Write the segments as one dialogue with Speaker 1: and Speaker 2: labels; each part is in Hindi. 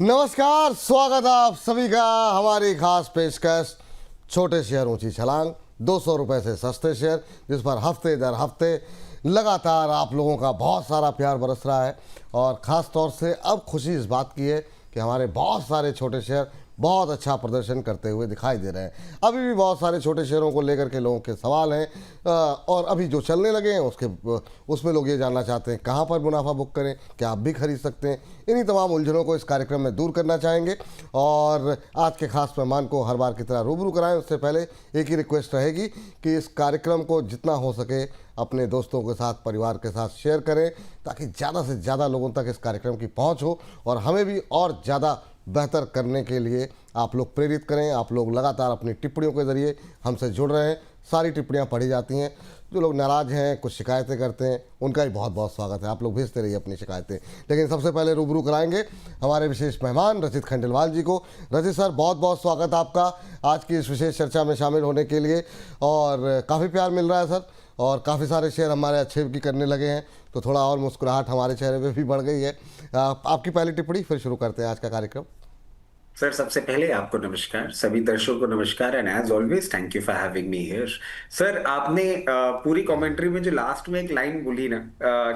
Speaker 1: नमस्कार, स्वागत है आप सभी का हमारी खास पेशकश छोटे शेयर ऊंची छलांग। 200 रुपये से सस्ते शेयर, जिस पर हफ्ते दर हफ्ते लगातार आप लोगों का बहुत सारा प्यार बरस रहा है। और ख़ास तौर से अब खुशी इस बात की है कि हमारे बहुत सारे छोटे शेयर बहुत अच्छा प्रदर्शन करते हुए दिखाई दे रहे हैं। अभी भी बहुत सारे छोटे शेयरों को लेकर के लोगों के सवाल हैं और अभी जो चलने लगे हैं उसमें लोग ये जानना चाहते हैं कहाँ पर मुनाफा बुक करें, क्या आप भी खरीद सकते हैं। इन्हीं तमाम उलझनों को इस कार्यक्रम में दूर करना चाहेंगे और आज के खास मेहमान को हर बार की तरह रूबरू कराएं। उससे पहले एक ही रिक्वेस्ट रहेगी कि इस कार्यक्रम को जितना हो सके अपने दोस्तों के साथ, परिवार के साथ शेयर करें, ताकि ज़्यादा से ज़्यादा लोगों तक इस कार्यक्रम की पहुंच हो और हमें भी और ज़्यादा बेहतर करने के लिए आप लोग प्रेरित करें। आप लोग लगातार अपनी टिप्पणियों के ज़रिए हमसे जुड़ रहे हैं, सारी टिप्पणियां पढ़ी जाती हैं। जो लोग नाराज़ हैं, कुछ शिकायतें करते हैं, उनका भी बहुत बहुत स्वागत है। आप लोग भेजते रहिए अपनी शिकायतें। लेकिन सबसे पहले रूबरू कराएंगे हमारे विशेष मेहमान रचित खंडेलवाल जी को। रचित सर, बहुत बहुत स्वागत आपका आज की इस विशेष चर्चा में शामिल होने के लिए। और काफ़ी प्यार मिल रहा है सर, और काफ़ी सारे शेयर हमारे अच्छे की करने लगे हैं, तो थोड़ा और मुस्कुराहट हमारे चेहरे पे भी बढ़ गई है। आपकी पहली टिप्पणी, फिर शुरू करते हैं आज का कार्यक्रम।
Speaker 2: सर, सबसे पहले आपको नमस्कार, सभी दर्शकों को नमस्कार and as always thank you for having me here. Sir, आपने पूरी कमेंट्री में जो लास्ट में एक लाइन बोली ना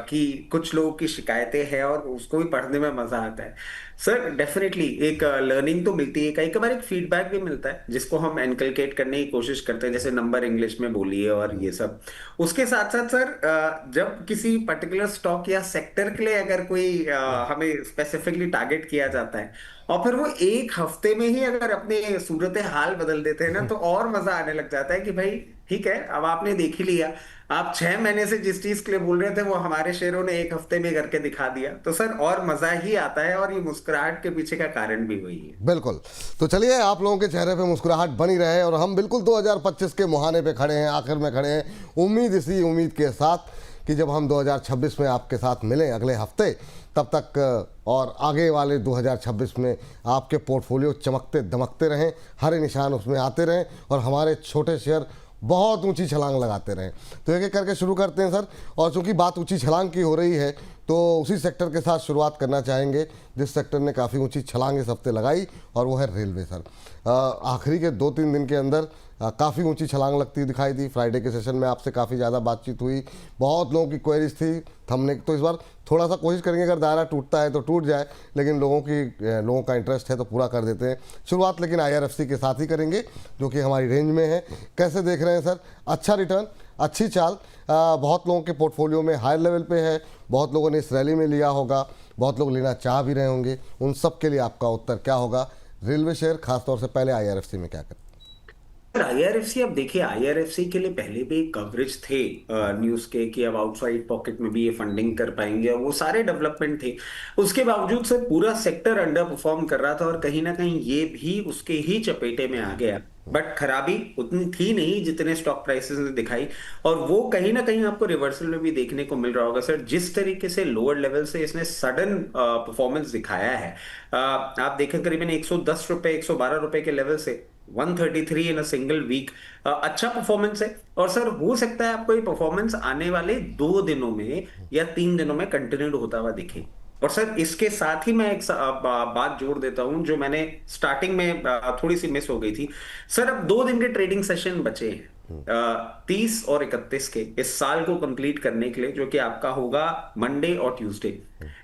Speaker 2: कि कुछ लोगों की शिकायतें हैं और उसको भी पढ़ने में मजा आता है। सर, डेफिनेटली एक लर्निंग तो मिलती है, कई कबार एक फीडबैक भी मिलता है जिसको हम एनकलकेट करने की कोशिश करते हैं, जैसे नंबर इंग्लिश में बोलिए और ये सब। उसके साथ साथ सर, जब किसी पर्टिकुलर स्टॉक या सेक्टर के लिए अगर कोई हमें स्पेसिफिकली टारगेट किया जाता है और फिर वो एक हफ्ते में ही अगर अपने सूरत हाल बदल देते हैं ना, तो और मजा आने लग जाता है कि भाई ठीक है, अब आपने देख ही लिया। आप 6 महीने से जिस चीज के लिए बोल रहे थे वो हमारे शेयरों ने एक हफ्ते में करके दिखा दिया, तो सर और मजा ही आता है। और ये मुस्कुराहट के पीछे का कारण भी वही है।
Speaker 1: बिल्कुल। तो चलिए, आप लोगों के चेहरे पे मुस्कुराहट बनी रहे और हम बिल्कुल 2025 के मुहाने पे खड़े हैं, आखिर में खड़े हैं, इसी उम्मीद के साथ कि जब हम 2026 में आपके साथ मिलें अगले हफ्ते, तब तक और आगे वाले 2026 में आपके पोर्टफोलियो चमकते दमकते रहें, हरे निशान उसमें आते रहें और हमारे छोटे शेयर बहुत ऊंची छलांग लगाते रहें। तो एक एक करके शुरू करते हैं सर। और चूंकि बात ऊंची छलांग की हो रही है, तो उसी सेक्टर के साथ शुरुआत करना चाहेंगे जिस सेक्टर ने काफ़ी ऊंची छलांग इस हफ्ते लगाई, और वो है रेलवे सर। आखिरी के 2-3 दिन के अंदर काफ़ी ऊंची छलांग लगती दिखाई दी। फ्राइडे के सेशन में आपसे काफ़ी ज़्यादा बातचीत हुई, बहुत लोगों की क्वेरीज थी। हमने तो इस बार थोड़ा सा कोशिश करेंगे, अगर दायरा टूटता है तो टूट जाए, लेकिन लोगों का इंटरेस्ट है तो पूरा कर देते हैं। शुरुआत लेकिन IRFC के साथ ही करेंगे, जो कि हमारी रेंज में है। कैसे देख रहे हैं सर? अच्छा रिटर्न, अच्छी चाल, बहुत लोगों के पोर्टफोलियो में हाई लेवल पे है, बहुत लोगों ने इस रैली में लिया होगा, बहुत लोग लेना चाह भी रहे होंगे। उन सब के लिए आपका उत्तर क्या होगा? रेलवे शेयर खासतौर से, पहले IRFC में क्या करें?
Speaker 2: IRFC, अब देखिए, IRFC के लिए पहले भी कवरेज थे न्यूज के कि अब आउटसाइड पॉकेट में भी ये फंडिंग कर पाएंगे, और वो सारे डेवलपमेंट थे। उसके बावजूद से पूरा सेक्टर अंडर परफॉर्म कर रहा था और कहीं ना कहीं ये भी उसके ही चपेटे में आ गया। बट खराबी उतनी थी नहीं जितने स्टॉक प्राइसेस ने दिखाई, और वो कहीं ना कहीं आपको रिवर्सल में भी देखने को मिल रहा होगा सर। जिस तरीके से लोअर लेवल से इसने सडन परफॉर्मेंस दिखाया है, आप देखें करीबन 110 रुपए, 112 रुपए के लेवल से 133 इन अ सिंगल वीक, अच्छा परफॉर्मेंस है। और सर, हो सकता है आपको ये परफॉर्मेंस आने वाले 2 दिनों में या 3 दिनों में कंटिन्यूड होता हुआ दिखे। और सर, इसके साथ ही मैं एक बात जोड़ देता हूं जो मैंने स्टार्टिंग में थोड़ी सी मिस हो गई थी। सर, अब 2 दिन के ट्रेडिंग सेशन बचे हैं 30 और 31 के, इस साल को कंप्लीट करने के लिए, जो कि आपका होगा मंडे और ट्यूसडे।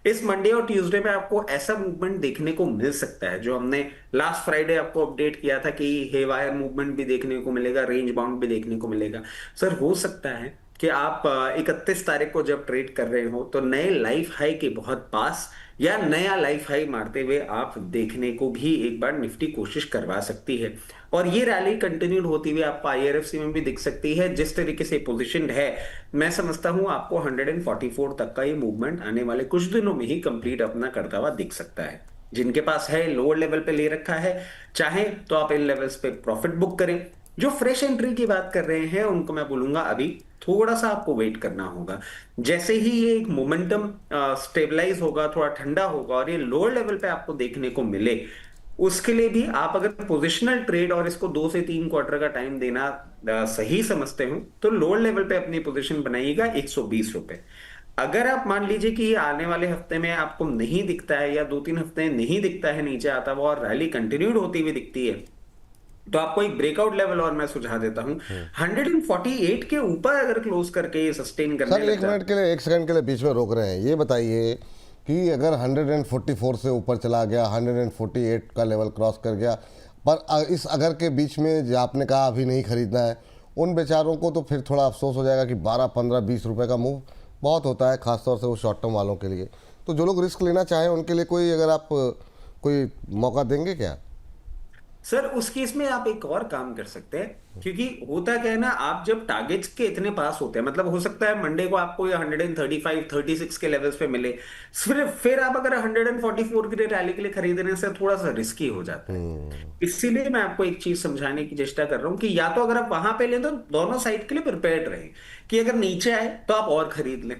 Speaker 2: इस मंडे और ट्यूसडे में आपको ऐसा मूवमेंट देखने को मिल सकता है जो हमने लास्ट फ्राइडे आपको अपडेट किया था कि हेवायर मूवमेंट भी देखने को मिलेगा, रेंज बाउंड भी देखने को मिलेगा। सर, हो सकता है कि आप 31 तारीख को जब ट्रेड कर रहे हो तो नए लाइफ हाई के बहुत पास या नया लाइफ हाई मारते हुए आप देखने को भी एक बार निफ्टी कोशिश करवा सकती है। और ये रैली कंटिन्यूड होती हुई आपको IRFC में भी दिख सकती है। जिस तरीके से पोजीशन है, मैं समझता हूं आपको 144 तक का ये मूवमेंट आने वाले कुछ दिनों में ही कंप्लीट अपना करता हुआ दिख सकता है। जिनके पास है, लोअर लेवल पे ले रखा है, चाहे तो आप इन लेवल्स पे प्रॉफिट बुक करें। जो फ्रेश एंट्री की बात कर रहे हैं उनको मैं बोलूंगा अभी थोड़ा सा आपको वेट करना होगा। जैसे ही ये एक मोमेंटम स्टेबलाइज होगा, थोड़ा ठंडा होगा और ये लोअर लेवल पे आपको देखने को मिले, उसके लिए भी आप अगर पोजिशनल ट्रेड और इसको 2 से 3 क्वार्टर का टाइम देना सही समझते हो, तो लोअर लेवल पे अपनी पोजीशन बनाइएगा 120 रुपए। अगर आप मान लीजिए कि ये आने वाले हफ्ते में आपको नहीं दिखता है या 2-3 हफ्ते नहीं दिखता है नीचे आता हुआ और रैली कंटिन्यूड होती हुई दिखती है, तो आपको एक ब्रेकआउट लेवल और मैं सुझा देता हूं। 148 के ऊपर अगर क्लोज करके ये सस्टेन करने
Speaker 1: सर
Speaker 2: लग
Speaker 1: एक मिनट के लिए, एक सेकंड के लिए बीच में रोक रहे हैं। ये बताइए कि अगर 144 से ऊपर चला गया, 148 का लेवल क्रॉस कर गया, पर इस अगर के बीच में जो आपने कहा अभी नहीं खरीदना है, उन बेचारों को तो फिर थोड़ा अफसोस हो जाएगा कि 12, 15, 20 रुपए का मूव बहुत होता है, खासतौर से वो शॉर्ट टर्म वालों के लिए। तो जो लोग रिस्क लेना चाहें उनके लिए कोई, अगर आप कोई मौका देंगे क्या?
Speaker 2: सर उस केस में आप एक और काम कर सकते हैं, क्योंकि होता क्या है ना, आप जब टारगेट्स के इतने पास होते हैं, मतलब हो सकता है मंडे को आपको ये 135 36 के लेवल्स पे मिले, फिर आप अगर 144 के लिए रैली के लिए खरीदने से थोड़ा सा रिस्की हो जाता है। इसीलिए मैं आपको एक चीज समझाने की चेष्टा कर रहा हूं कि या तो अगर आप वहां पे लें तो दोनों साइड के लिए प्रिपेयर्ड रहें, कि अगर नीचे आए तो आप और खरीद लें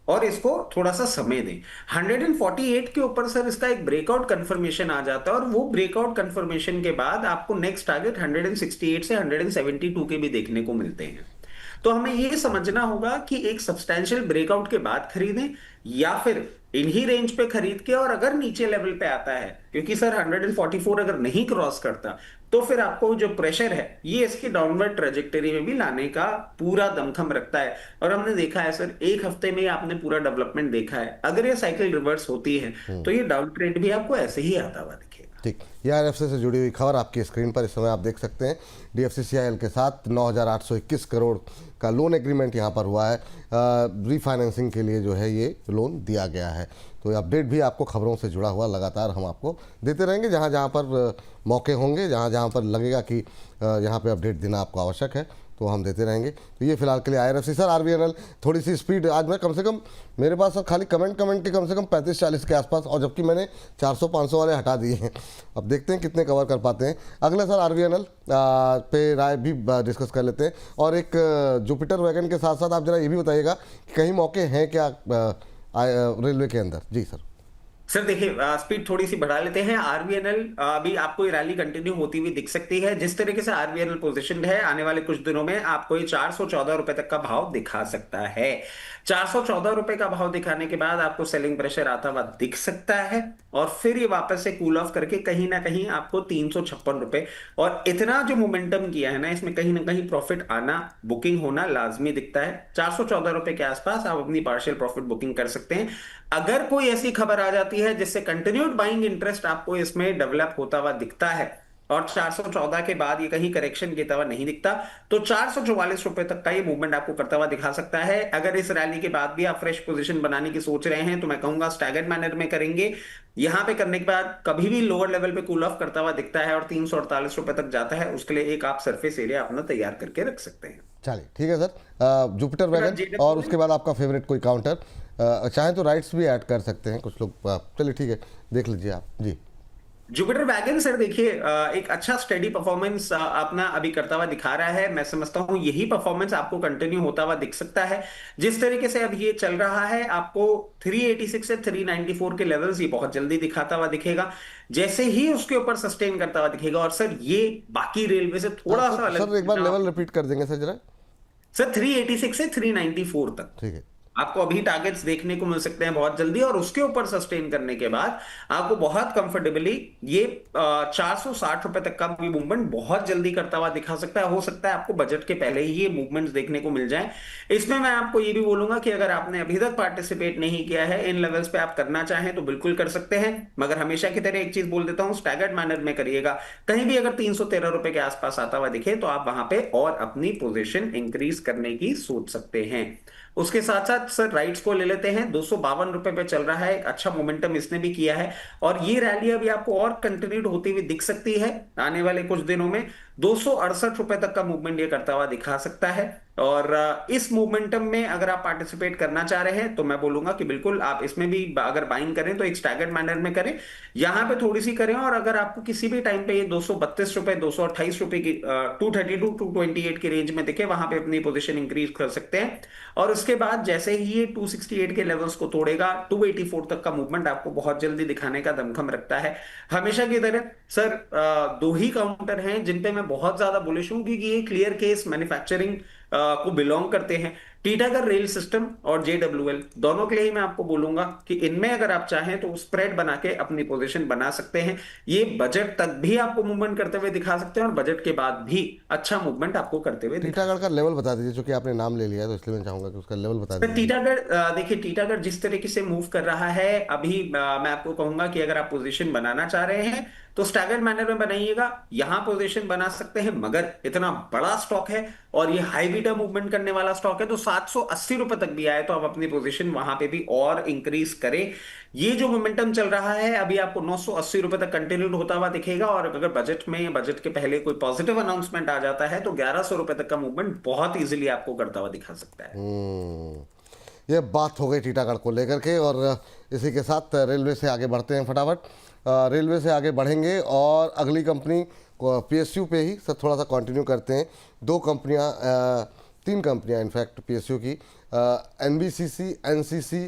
Speaker 2: और इसको थोड़ा सा समय दें। 148 के ऊपर सर इसका एक ब्रेकआउट कंफर्मेशन आ जाता है और वो ब्रेकआउट कंफर्मेशन के बाद आपको नेक्स्ट टारगेट 168 से 172 के भी देखने को मिलते हैं। तो हमें ये समझना होगा कि एक सब्सटैंशियल ब्रेकआउट के बाद खरीदें या फिर इन्हीं रेंज पे खरीद के, और अगर नीचे लेवल पे आता है, क्योंकि सर 144 अगर नहीं क्रॉस करता तो फिर आपको जो प्रेशर है ये इसकी डाउनवर्ड ट्रेजेक्टरी में भी लाने का पूरा दमखम रखता है। और हमने देखा है सर, एक हफ्ते में आपने पूरा डेवलपमेंट देखा है, अगर ये साइकिल रिवर्स होती है तो ये डाउन ट्रेंड भी आपको ऐसे ही आता हुआ दिखेगा।
Speaker 1: ठीक, ये आरएफसी से जुड़ी हुई खबर आपकी स्क्रीन पर इस समय आप देख सकते हैं। डीएफसीसीआईएल के साथ 9,821 करोड़ का लोन एग्रीमेंट यहाँ पर हुआ है। रीफाइनेंसिंग के लिए जो है ये लोन दिया गया है। तो ये अपडेट भी आपको खबरों से जुड़ा हुआ लगातार हम आपको देते रहेंगे, जहाँ जहाँ पर मौके होंगे, जहाँ जहाँ पर लगेगा कि यहाँ पे अपडेट देना आपको आवश्यक है, तो हम देते रहेंगे। तो ये फिलहाल के लिए आईआरएफसी। सर आरबीएनएल थोड़ी सी स्पीड आज मैं कम से कम, मेरे पास सर खाली कमेंट के कम से कम 35-40 के आसपास, और जबकि मैंने 400-500 वाले हटा दिए हैं। अब देखते हैं कितने कवर कर पाते हैं। अगले सर आरबीएनएल पे राय भी डिस्कस कर लेते हैं, और एक जुपिटर वैगन के साथ साथ आप जरा ये भी बताइएगा कि कहीं मौके हैं क्या रेलवे के अंदर? जी सर।
Speaker 2: सर देखिए, स्पीड थोड़ी सी बढ़ा लेते हैं। आरबीएनएल अभी आपको ये रैली कंटिन्यू होती हुई दिख सकती है। जिस तरीके से आरबीएनएल पोजीशनड है, आने वाले कुछ दिनों में आपको ये 414 रुपए तक का भाव दिखा सकता है। 414 रुपए का भाव दिखाने के बाद आपको सेलिंग प्रेशर आता हुआ दिख सकता है, और फिर ये वापस से कूल ऑफ करके कहीं ना कहीं आपको 356 रुपए, और इतना जो मोमेंटम किया है ना, इसमें कहीं ना कहीं प्रॉफिट आना, बुकिंग होना लाजमी दिखता है। 414 रुपए के आसपास आप अपनी पार्शियल प्रॉफिट बुकिंग कर सकते हैं। अगर कोई ऐसी खबर आ जाती है जिससे कंटिन्यूड बाइंग इंटरेस्ट आपको इसमें डेवलप होता हुआ दिखता है और 414 के बाद ये कहीं करेक्शन की तरह नहीं दिखता, तो 444 रुपए तक का ये मूवमेंट आपको करता हुआ दिखा सकता है। अगर इस रैली के बाद भी आप फ्रेश पोजीशन बनाने की सोच रहे हैं तो मैं कहूंगा स्टैगर्ड मैनर में करेंगे। यहां पे करने के बाद कभी भी लोअर लेवल पे कूल ऑफ करता हुआ दिखता है और 348 रुपए तक जाता है, उसके लिए एक आप सरफेस एरिया अपना तैयार करके रख सकते हैं।
Speaker 1: चलिए ठीक है सर। जुपिटर वैगन और उसके बाद आपका फेवरेट कोई काउंटर, चाहे तो राइट्स भी ऐड कर सकते हैं कुछ लोग। चलिए ठीक है, देख लीजिए आप जी।
Speaker 2: जुपिटर वैगन सर देखिए, एक अच्छा स्टेडी परफॉर्मेंस अपना अभी करता हुआ दिखा रहा है। मैं समझता हूं यही परफॉर्मेंस आपको कंटिन्यू होता हुआ दिख सकता है। जिस तरीके से अब ये चल रहा है, आपको 386 से 394 के लेवल्स ये बहुत जल्दी दिखाता हुआ दिखेगा, जैसे ही उसके ऊपर सस्टेन करता हुआ दिखेगा। और सर ये बाकी रेलवे से थोड़ा सा अलग,
Speaker 1: सर एक बार लेवल रिपीट कर देंगे सर जरा।
Speaker 2: सर 386 से 394 तक
Speaker 1: ठीक है।
Speaker 2: आपको अभी टारगेट्स देखने को मिल सकते हैं बहुत जल्दी, और उसके ऊपर सस्टेन करने के बाद आपको बहुत कंफर्टेबली ये 460 रुपए तक का भी मूवमेंट बहुत जल्दी करता हुआ दिखा सकता है। हो सकता है आपको बजट के पहले ही ये मूवमेंट्स देखने को मिल जाए। इसमें मैं आपको ये भी बोलूंगा कि अगर आपने अभी तक पार्टिसिपेट नहीं किया है, इन लेवल्स पे आप करना चाहें तो बिल्कुल कर सकते हैं, मगर हमेशा की तरह एक चीज बोल देता हूं, स्टैगर्ड मैनर में करिएगा। कहीं भी अगर 313 रुपए के आसपास आता हुआ दिखे तो आप वहां पे और अपनी पोजीशन इंक्रीज करने की सोच सकते हैं। उसके साथ साथ सर राइट्स को ले लेते हैं। 252 रुपए पे चल रहा है, एक अच्छा मोमेंटम इसने भी किया है, और ये रैली अभी आपको और कंटिन्यूड होती हुई दिख सकती है आने वाले कुछ दिनों में। 268 रुपए तक का मूवमेंट ये करता हुआ दिखा सकता है, और इस मोमेंटम में अगर आप पार्टिसिपेट करना चाह रहे हैं तो मैं बोलूंगा कि बिल्कुल आप इसमें भी अगर बाइंग करें तो एक स्टैगर्ड मैनर में करें, यहां पे थोड़ी सी करें। और अगर आपको किसी भी टाइम पे ये 232 रुपए, 228 रुपए की 232 228 की रेंज में दिखे, वहां पे अपनी पोजीशन इंक्रीज कर सकते हैं। और उसके बाद जैसे ही ये 268 के लेवल्स को तोड़ेगा, 284 तक का मूवमेंट आपको बहुत जल्दी दिखाने का दमखम रखता है। हमेशा की तरह सर दो ही काउंटर हैं जिन पे मैं बहुत ज्यादा बुलिश हूं, क्योंकि ये क्लियर केस मैन्युफैक्चरिंग को बिलोंग करते हैं। टीटागढ़ रेल सिस्टम और जेडब्ल्यूएल दोनों के लिए ही मैं आपको बोलूंगा कि इनमें अगर आप चाहें तो स्प्रेड बना के अपनी पोजीशन बना सकते हैं। ये बजट तक भी आपको मूवमेंट करते हुए दिखा सकते हैं और बजट के बाद भी अच्छा मूवमेंट आपको करते हुए दिखा
Speaker 1: टीटागढ़ का
Speaker 2: सकते
Speaker 1: लेवल बता दीजिए, क्योंकि आपने नाम ले लिया है तो इसलिए मैं चाहूंगा कि उसका लेवल बता
Speaker 2: हैं।
Speaker 1: दीजिए।
Speaker 2: टीटागढ़ देखिए, टीटागढ़ जिस तरीके से मूव कर रहा है अभी, मैं आपको कहूंगा कि अगर आप पोजीशन बनाना चाह रहे हैं तो स्टैगर्ड मैनर में बनाइएगा। यहां पोजीशन बना सकते हैं, मगर इतना बड़ा स्टॉक है और ये हाई बीटा मूवमेंट करने वाला स्टॉक है, तो 780 रुपए तक भी आए तो आप अपनी पोजीशन वहां पे भी और इंक्रीज करें। ये जो मोमेंटम चल रहा है अभी आपको 980 रुपए तक कंटिन्यूड होता हुआ दिखेगा, और अगर बजट के पहले कोई पॉजिटिव अनाउंसमेंट आ जाता है तो 1100 रुपए तक का मूवमेंट बहुत इजीली आपको करता हुआ दिखा सकता है।
Speaker 1: ये बात हो गई टीटागढ़ को लेकर के, और इसी के साथ रेलवे से आगे बढ़ते हैं फटाफट। रेलवे से आगे बढ़ेंगे और अगली कंपनी को पीएसयू पे ही सर थोड़ा सा कंटिन्यू करते हैं। दो कंपनियां, तीन कंपनियां इनफैक्ट पीएसयू की, एनबीसीसी, एनसीसी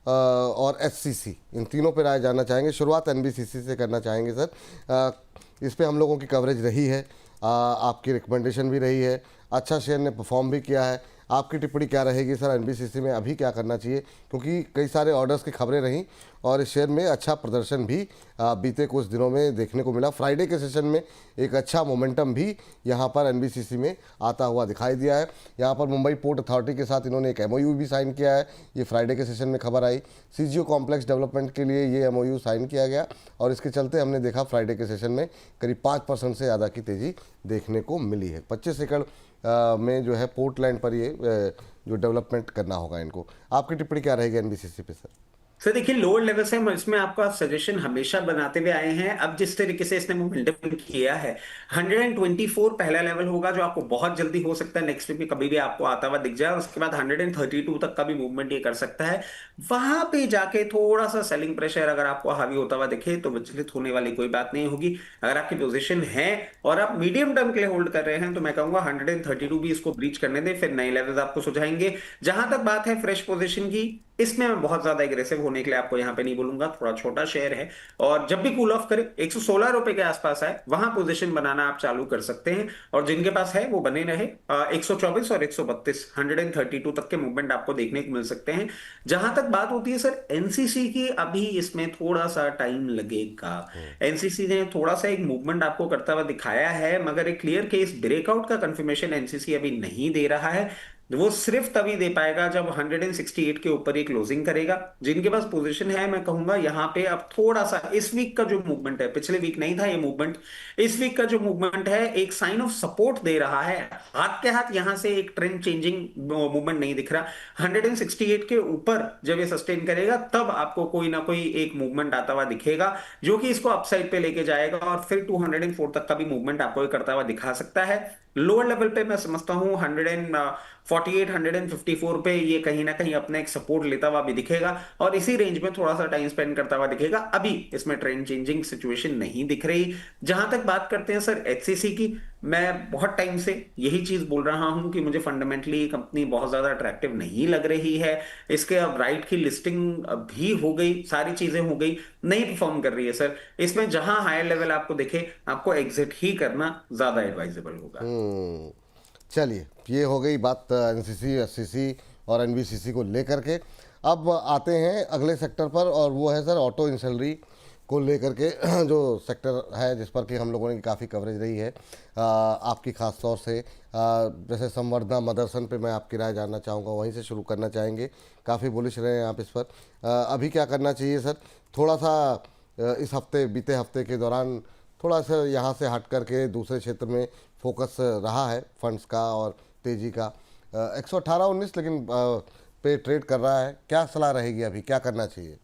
Speaker 1: और एचसीसी, इन तीनों पे राय जानना चाहेंगे। शुरुआत एनबीसीसी से करना चाहेंगे सर। इस पे हम लोगों की कवरेज रही है, आपकी रिकमेंडेशन भी रही है, अच्छा शेयर ने परफॉर्म भी किया है। आपकी टिप्पणी क्या रहेगी सर एनबीसीसी में अभी क्या करना चाहिए, क्योंकि कई सारे ऑर्डर्स की खबरें रहीं और इस शेयर में अच्छा प्रदर्शन भी बीते कुछ दिनों में देखने को मिला। फ्राइडे के सेशन में एक अच्छा मोमेंटम भी यहाँ पर एनबीसीसी में आता हुआ दिखाई दिया है। यहाँ पर मुंबई पोर्ट अथॉरिटी के साथ इन्होंने एक एमओयू भी साइन किया है, ये फ्राइडे के सेशन में खबर आई। सीजीओ कॉम्प्लेक्स डेवलपमेंट के लिए ये एमओयू साइन किया गया और इसके चलते हमने देखा फ्राइडे के सेशन में करीब 5% से ज़्यादा की तेज़ी देखने को मिली है। 25 एकड़ में जो है पोर्टलैंड पर ये जो डेवलपमेंट करना होगा इनको। आपकी टिप्पणी क्या रहेगी एनबीसीसी पे सर?
Speaker 2: सर देखिए, लोअर लेवल से हम इसमें आपका सजेशन हमेशा बनाते हुए आए हैं। अब जिस तरीके से इसने मोमेंटम किया है, 124 पहला लेवल होगा जो आपको बहुत जल्दी हो सकता है नेक्स्ट वीक में कभी भी आपको आता हुआ दिख जाए। उसके बाद 132 तक का भी मूवमेंट ये कर सकता है। वहां पे जाके थोड़ा सा सेलिंग प्रेशर अगर आपको हावी होता हुआ दिखे तो विचलित होने वाली कोई बात नहीं होगी। अगर आपकी पोजीशन है और आप मीडियम टर्म के लिए होल्ड कर रहे हैं तो मैं कहूंगा 132 भी इसको ब्रीच करने दें, फिर नए लेवल्स आपको सुझाएंगे। जहां तक बात है फ्रेश पोजीशन की, इसमें मैं बहुत ज्यादा एग्रेसिव होने के लिए आपको यहां पे नहीं बोलूंगा। थोड़ा छोटा शेयर है और जब भी कूल ऑफ करे 116 रुपए के आसपास आए वहां पोजीशन बनाना आप चालू कर सकते हैं, और जिनके पास है वो बने रहे। 124 और 132, 132 तक के मूवमेंट आपको देखने को मिल सकते हैं। जहां तक बात होती है सर एनसीसी की, अभी इसमें थोड़ा सा टाइम लगेगा। एनसीसी ने थोड़ा सा एक मूवमेंट आपको करता हुआ दिखाया है, मगर एक क्लियर केस ब्रेकआउट का कंफर्मेशन एनसीसी अभी नहीं दे रहा है। वो सिर्फ तभी दे पाएगा जब 168 के ऊपर ही क्लोजिंग करेगा। जिनके पास पोजीशन है मैं कहूंगा यहां पे अब थोड़ा सा इस वीक का जो मूवमेंट है, पिछले वीक नहीं था ये मूवमेंट, इस वीक का जो मूवमेंट है एक साइन ऑफ सपोर्ट दे रहा है। हाथ के हाथ यहां से एक ट्रेंड चेंजिंग मूवमेंट नहीं दिख रहा। 168 के ऊपर जब ये सस्टेन करेगा तब आपको कोई ना कोई एक मूवमेंट आता हुआ दिखेगा जो कि इसको अपसाइड पे लेके जाएगा, और फिर 204 तक का भी मूवमेंट आपको ये करता हुआ दिखा सकता है। लोअर लेवल पे मैं समझता हूं 148, 154 पे ये कहीं ना कहीं अपना एक सपोर्ट लेता हुआ भी दिखेगा और इसी रेंज में थोड़ा सा टाइम स्पेंड करता हुआ दिखेगा। अभी इसमें ट्रेंड चेंजिंग सिचुएशन नहीं दिख रही। जहां तक बात करते हैं सर एचसीसी की, मैं बहुत टाइम से यही चीज बोल रहा हूं कि मुझे फंडामेंटली कंपनी बहुत ज्यादा अट्रैक्टिव नहीं लग रही है। इसके अब राइट की लिस्टिंग भी हो गई, सारी चीजें हो गई, नहीं परफॉर्म कर रही है सर। इसमें जहां हायर लेवल आपको दिखे आपको एग्जिट ही करना ज्यादा एडवाइजेबल होगा।
Speaker 1: चलिए, ये हो गई बात एनसीसी, एससीसी और एनबीसीसी को लेकर के। अब आते हैं अगले सेक्टर पर, और वो है सर ऑटो इंसलरी को लेकर के जो सेक्टर है जिस पर कि हम लोगों ने काफ़ी कवरेज रही है आपकी ख़ास तौर से। जैसे संवर्धना, मदरसन पे मैं आपकी राय जानना चाहूँगा, वहीं से शुरू करना चाहेंगे। काफ़ी बुलिश रहे हैं आप इस पर, अभी क्या करना चाहिए सर? थोड़ा सा इस हफ्ते, बीते हफ्ते के दौरान थोड़ा सा यहाँ से हट करके दूसरे क्षेत्र में फोकस रहा है फंड्स का और तेज़ी का। 118-19 लेकिन पे ट्रेड कर रहा है। क्या सलाह रहेगी, अभी क्या करना चाहिए?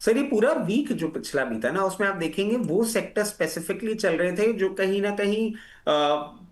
Speaker 2: सर ये पूरा वीक जो पिछला बीता ना उसमें आप देखेंगे वो सेक्टर स्पेसिफिकली चल रहे थे जो कहीं ना कहीं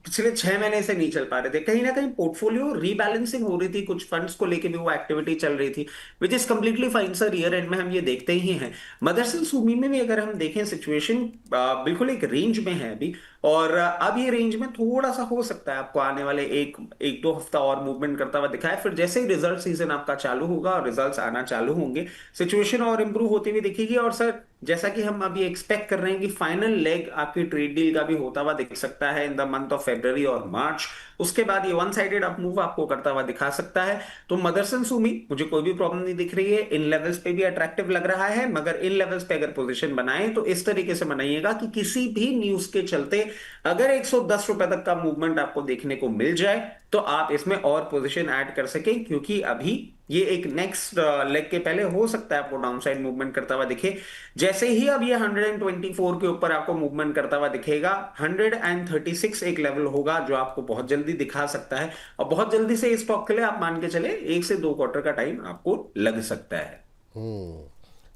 Speaker 2: पिछले 6 महीने से नहीं चल पा रहे थे। कहीं ना कहीं पोर्टफोलियो रीबैलेंसिंग हो रही थी, कुछ फंड्स को लेके भी वो एक्टिविटी चल रही थी, which is completely fine sir. Year and में हम ये देखते ही हैं। मदरसन सुमी में भी अगर हम देखें सिचुएशन बिल्कुल एक रेंज में है अभी, और अब ये रेंज में थोड़ा सा हो सकता है आपको आने वाले एक दो हफ्ता और मूवमेंट करता हुआ दिखाए। फिर जैसे ही रिजल्ट सीजन आपका चालू होगा और रिजल्ट्स आना चालू होंगे, सिचुएशन और इंप्रूव होती हुई दिखेगी। और सर जैसा कि हम अभी एक्सपेक्ट कर रहे हैं कि फाइनल लेग आपकी ट्रेड डील का भी होता हुआ दिख सकता है in the month of February और मार्च। उसके बाद ये वन साइडेड अप मूव आपको करता हुआ दिखा सकता है। तो मदरसन सुमी मुझे कोई भी प्रॉब्लम नहीं दिख रही है, इन लेवल्स पे भी अट्रैक्टिव लग रहा है, मगर इन लेवल्स पे अगर पोजीशन बनाए तो इस तरीके से बनाइएगा कि किसी भी न्यूज के चलते अगर 110 रुपए तक का मूवमेंट आपको देखने को मिल जाए तो आप इसमें और पोजीशन ऐड कर सकें, क्योंकि अभी ये एक नेक्स्ट लेग के पहले हो सकता है आपको डाउनसाइड मूवमेंट करता हुआ दिखे। जैसे ही अब ये 124 के ऊपर आपको मूवमेंट करता हुआ दिखेगा, 136 एक लेवल होगा जो आपको बहुत जल्दी दिखा सकता है, और बहुत जल्दी से इस स्टॉक के लिए आप मान के चले 1 से 2 क्वार्टर का टाइम आपको लग सकता है।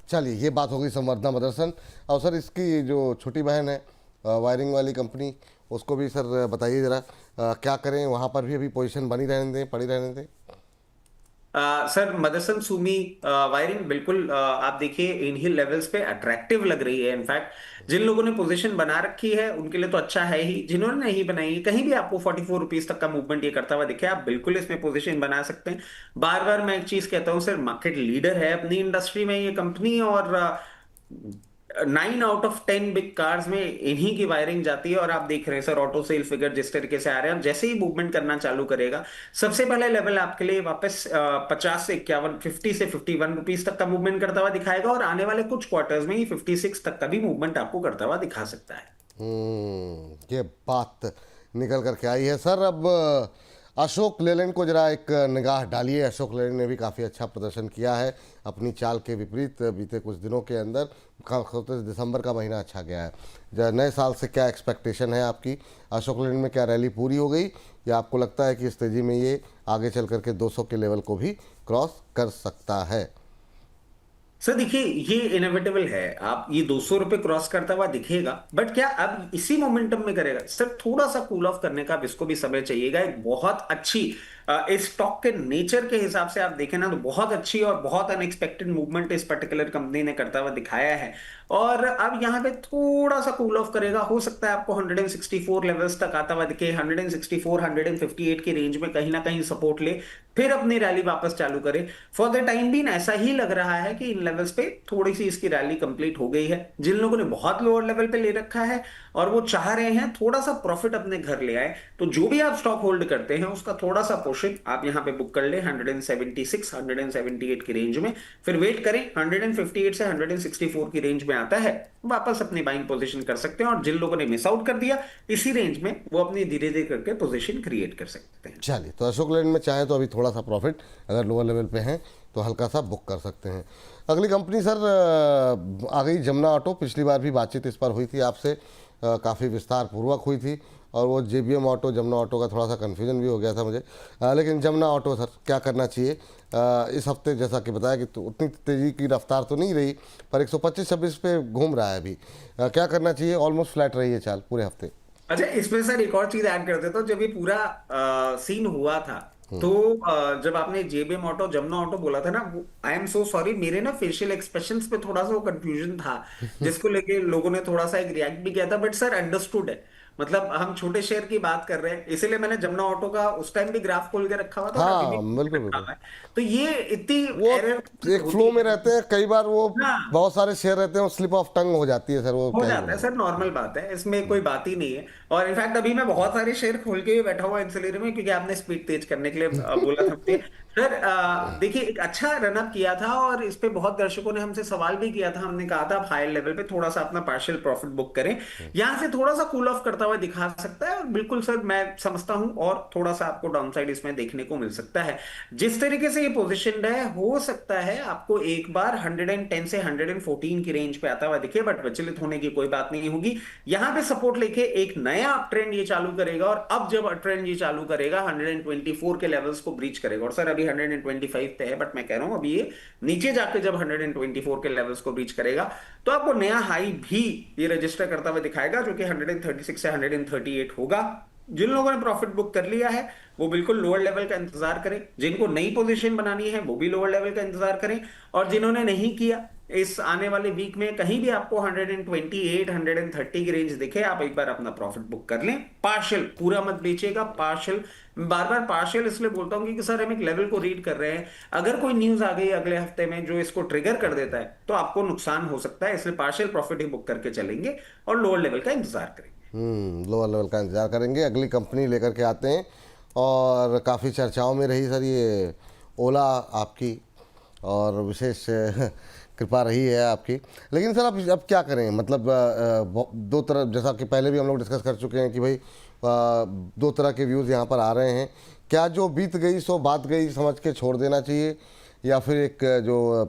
Speaker 1: चलिए, ये बात हो गई संवर्धना मदरसन। और सर इसकी जो छोटी बहन है वायरिंग वाली कंपनी, उसको भी सर बताइए ज़रा क्या करें, वहाँ पर भी अभी पोजीशन बनी रहने दें, पड़ी रहने दें?
Speaker 2: सर मदरसन सुमी वायरिंग बिल्कुल आप देखिए इन्हीं लेवल्स पे अट्रैक्टिव लग रही है। इनफैक्ट जिन लोगों ने पोजीशन बना रखी है उनके लिए तो अच्छा है ही, जिन्होंने नहीं बनाई है कहीं भी आपको 44 रुपीज तक का मूवमेंट ये करता हुआ दिखे, आप बिल्कुल इसमें पोजीशन बना सकते हैं। बार बार मैं एक चीज कहता हूं सर, मार्केट लीडर है अपनी इंडस्ट्री में ये कंपनी, और 9 आउट ऑफ 10 बिग कार्स में इन्हीं की वायरिंग जाती है। और आप देख रहे हैं सर ऑटो सेल फिगर जिस तरीके से आ रहे हैं, अब जैसे ही मूवमेंट करना चालू करेगा सबसे पहले लेवल आपके लिए वापस 50 से 51, 50 से 51 रुपीज तक का मूवमेंट करता हुआ दिखाएगा, और आने वाले कुछ क्वार्टर्स में ही 56 तक का भी मूवमेंट आपको करता हुआ दिखा सकता है।
Speaker 1: ये बात निकल करके आई है सर। अब अशोक लेलैंड को जरा एक निगाह डालिए। अशोक लेलैंड ने भी काफ़ी अच्छा प्रदर्शन किया है अपनी चाल के विपरीत बीते कुछ दिनों के अंदर। खासतौर से दिसंबर का महीना अच्छा गया है। नए साल से क्या एक्सपेक्टेशन है आपकी? अशोक लेलैंड में क्या रैली पूरी हो गई, या आपको लगता है कि इस तेज़ी में ये आगे चल करके 200 के लेवल को भी क्रॉस कर सकता है?
Speaker 2: सर देखिए ये इनएविटेबल है, आप ये 200 रुपए क्रॉस करता हुआ दिखेगा, बट क्या अब इसी मोमेंटम में करेगा? सर थोड़ा सा कूल ऑफ करने का इसको भी समय चाहिएगा। एक बहुत अच्छी इस स्टॉक के नेचर के हिसाब से आप देखें ना तो बहुत अच्छी और बहुत अनएक्सपेक्टेड मूवमेंट इस पर्टिकुलर कंपनी ने करता हुआ दिखाया है, और अब यहाँ पे थोड़ा सा कूल ऑफ करेगा। हो सकता है आपको 164 लेवल्स तक आता हुआ दिखे, 164 158 की रेंज में कहीं ना कहीं सपोर्ट ले, फिर अपनी रैली वापस चालू करे। फॉर द टाइम बीन ऐसा ही लग रहा है कि इन लेवल्स पे थोड़ी सी इसकी रैली कंप्लीट हो गई है। जिन लोगों ने बहुत लोअर लेवल पे ले रखा है और वो चाह रहे हैं थोड़ा सा प्रॉफिट अपने घर ले आए, तो जो भी आप स्टॉक होल्ड करते हैं उसका थोड़ा सा पोर्शन आप यहां पे बुक कर ले 176 178 की रेंज में, फिर वेट करें 158 से 164 की रेंज में आता है वापस अपनी बाइंग पोजीशन कर सकते हैं। और जिन लोगों ने मिस आउट कर दिया इसी रेंज में वो अपनी धीरे धीरे करके पोजीशन क्रिएट कर सकते हैं।
Speaker 1: चलिए, तो अशोक लेलैंड में चाहे तो अभी थोड़ा सा प्रॉफिट अगर लोअर लेवल पे हैं तो हल्का सा बुक कर सकते हैं। अगली कंपनी सर आ गई जमुना ऑटो। पिछली बार भी बातचीत इस पर हुई थी आपसे, काफ़ी विस्तार पूर्वक हुई थी, और वो जेबीएम ऑटो जमुना ऑटो का थोड़ा सा कन्फ्यूजन भी हो गया था मुझे। लेकिन जमुना ऑटो सर क्या करना चाहिए? इस हफ्ते जैसा कि बताया कि तो उतनी तेज़ी की रफ्तार तो नहीं रही, पर 125-26 पे घूम रहा है अभी। क्या करना चाहिए? ऑलमोस्ट फ्लैट रही है चाल पूरे हफ्ते।
Speaker 2: अच्छा इसमें सर एक और चीज ऐड कर देता हूँ, जब ये पूरा सीन हुआ था तो जब आपने जेबीएम ऑटो जमुना ऑटो बोला था ना, आई एम सो सॉरी, मेरे ना फेशियल एक्सप्रेशंस पे थोड़ा सा वो कंफ्यूजन था जिसको लेके लोगों ने थोड़ा सा एक रिएक्ट भी किया था, बट सर अंडरस्टूड है। मतलब हम छोटे शेयर की बात कर रहे हैं, इसीलिए मैंने जमुना ऑटो का उस टाइम भी ग्राफ खोल के रखा हुआ था और अभी
Speaker 1: हाँ,
Speaker 2: भी
Speaker 1: बिल्कुल
Speaker 2: रखा
Speaker 1: बिल्कुल।
Speaker 2: हुआ है। तो ये इतनी
Speaker 1: वो
Speaker 2: एरर
Speaker 1: एक
Speaker 2: होती
Speaker 1: फ्लो में
Speaker 2: है।
Speaker 1: रहते हैं, कई बार वो
Speaker 2: हाँ
Speaker 1: बहुत सारे शेयर रहते हैं, वो स्लिप ऑफ टंग हो जाती है सर, वो
Speaker 2: हो
Speaker 1: क्या ही
Speaker 2: जाता है
Speaker 1: बोलें।
Speaker 2: सर, नॉर्मल बात है, इसमें कोई बात ही नहीं है। और इनफैक्ट अभी मैं बहुत सारे शेयर खोल के बैठा हुआ इंसुलेटर में, क्योंकि आपने स्पीड तेज करने के लिए बोला था मुझे। सर देखिए एक अच्छा रनअप किया था और इस पे बहुत दर्शकों ने हमसे सवाल भी किया था। हमने कहा था आप हायर लेवल पे थोड़ा सा अपना पार्शियल प्रॉफिट बुक करें, यहां से थोड़ा सा कूल ऑफ करता हुआ दिखा सकता है। और बिल्कुल सर मैं समझता हूं, और थोड़ा सा आपको डाउनसाइड इसमें देखने को मिल सकता है। जिस तरीके से ये पोजिशन है, हो सकता है आपको एक बार 110 से 114 की रेंज पे आता हुआ दिखे, बट विचलित होने की कोई बात नहीं होगी। यहां पे सपोर्ट लेके एक नया अप ट्रेंड ये चालू करेगा, और अब जब अप ट्रेंड ये चालू करेगा 124 के लेवल्स को ब्रीच करेगा। और सर अभी 125 पे है, बट मैं कह रहा हूं अभी ये नीचे जाके जब 124 के लेवल्स को ब्रीच करेगा तो आपको नया हाई भी ये रजिस्टर करता हुआ दिखाएगा, जो कि 136 से 138 होगा। जिन लोगों ने प्रॉफिट बुक कर लिया है वो बिल्कुल लोअर लेवल का इंतजार करें, जिनको नई पोजीशन बनानी है वो भी लोअर लेवल का इंतजार करें, और जिन्होंने नहीं किया इस आने वाले वीक में कहीं भी आपको 128 130 की रेंज दिखे, आप एक बार अपना प्रॉफिट बुक कर लें। पार्शियल, पूरा मत बेचिएगा, पार्शियल। बार बार पार्शियल इसलिए बोलता हूँ कि सर हम एक लेवल को रीड कर रहे हैं, अगर कोई न्यूज आ गई अगले हफ्ते में जो इसको ट्रिगर कर देता है तो आपको नुकसान हो सकता है, इसलिए पार्शियल प्रॉफिट ही बुक करके चलेंगे और लोअर लेवल का इंतजार करेंगे।
Speaker 1: लोअर लेवल का इंतजार करेंगे। अगली कंपनी लेकर के आते हैं, और काफ़ी चर्चाओं में रही सर ये ओला आपकी, और विशेष कृपा रही है आपकी। लेकिन सर अब क्या करें, मतलब दो तरह, जैसा कि पहले भी हम लोग डिस्कस कर चुके हैं कि भाई दो तरह के व्यूज़ यहाँ पर आ रहे हैं। क्या जो बीत गई सो बात गई समझ के छोड़ देना चाहिए, या फिर एक जो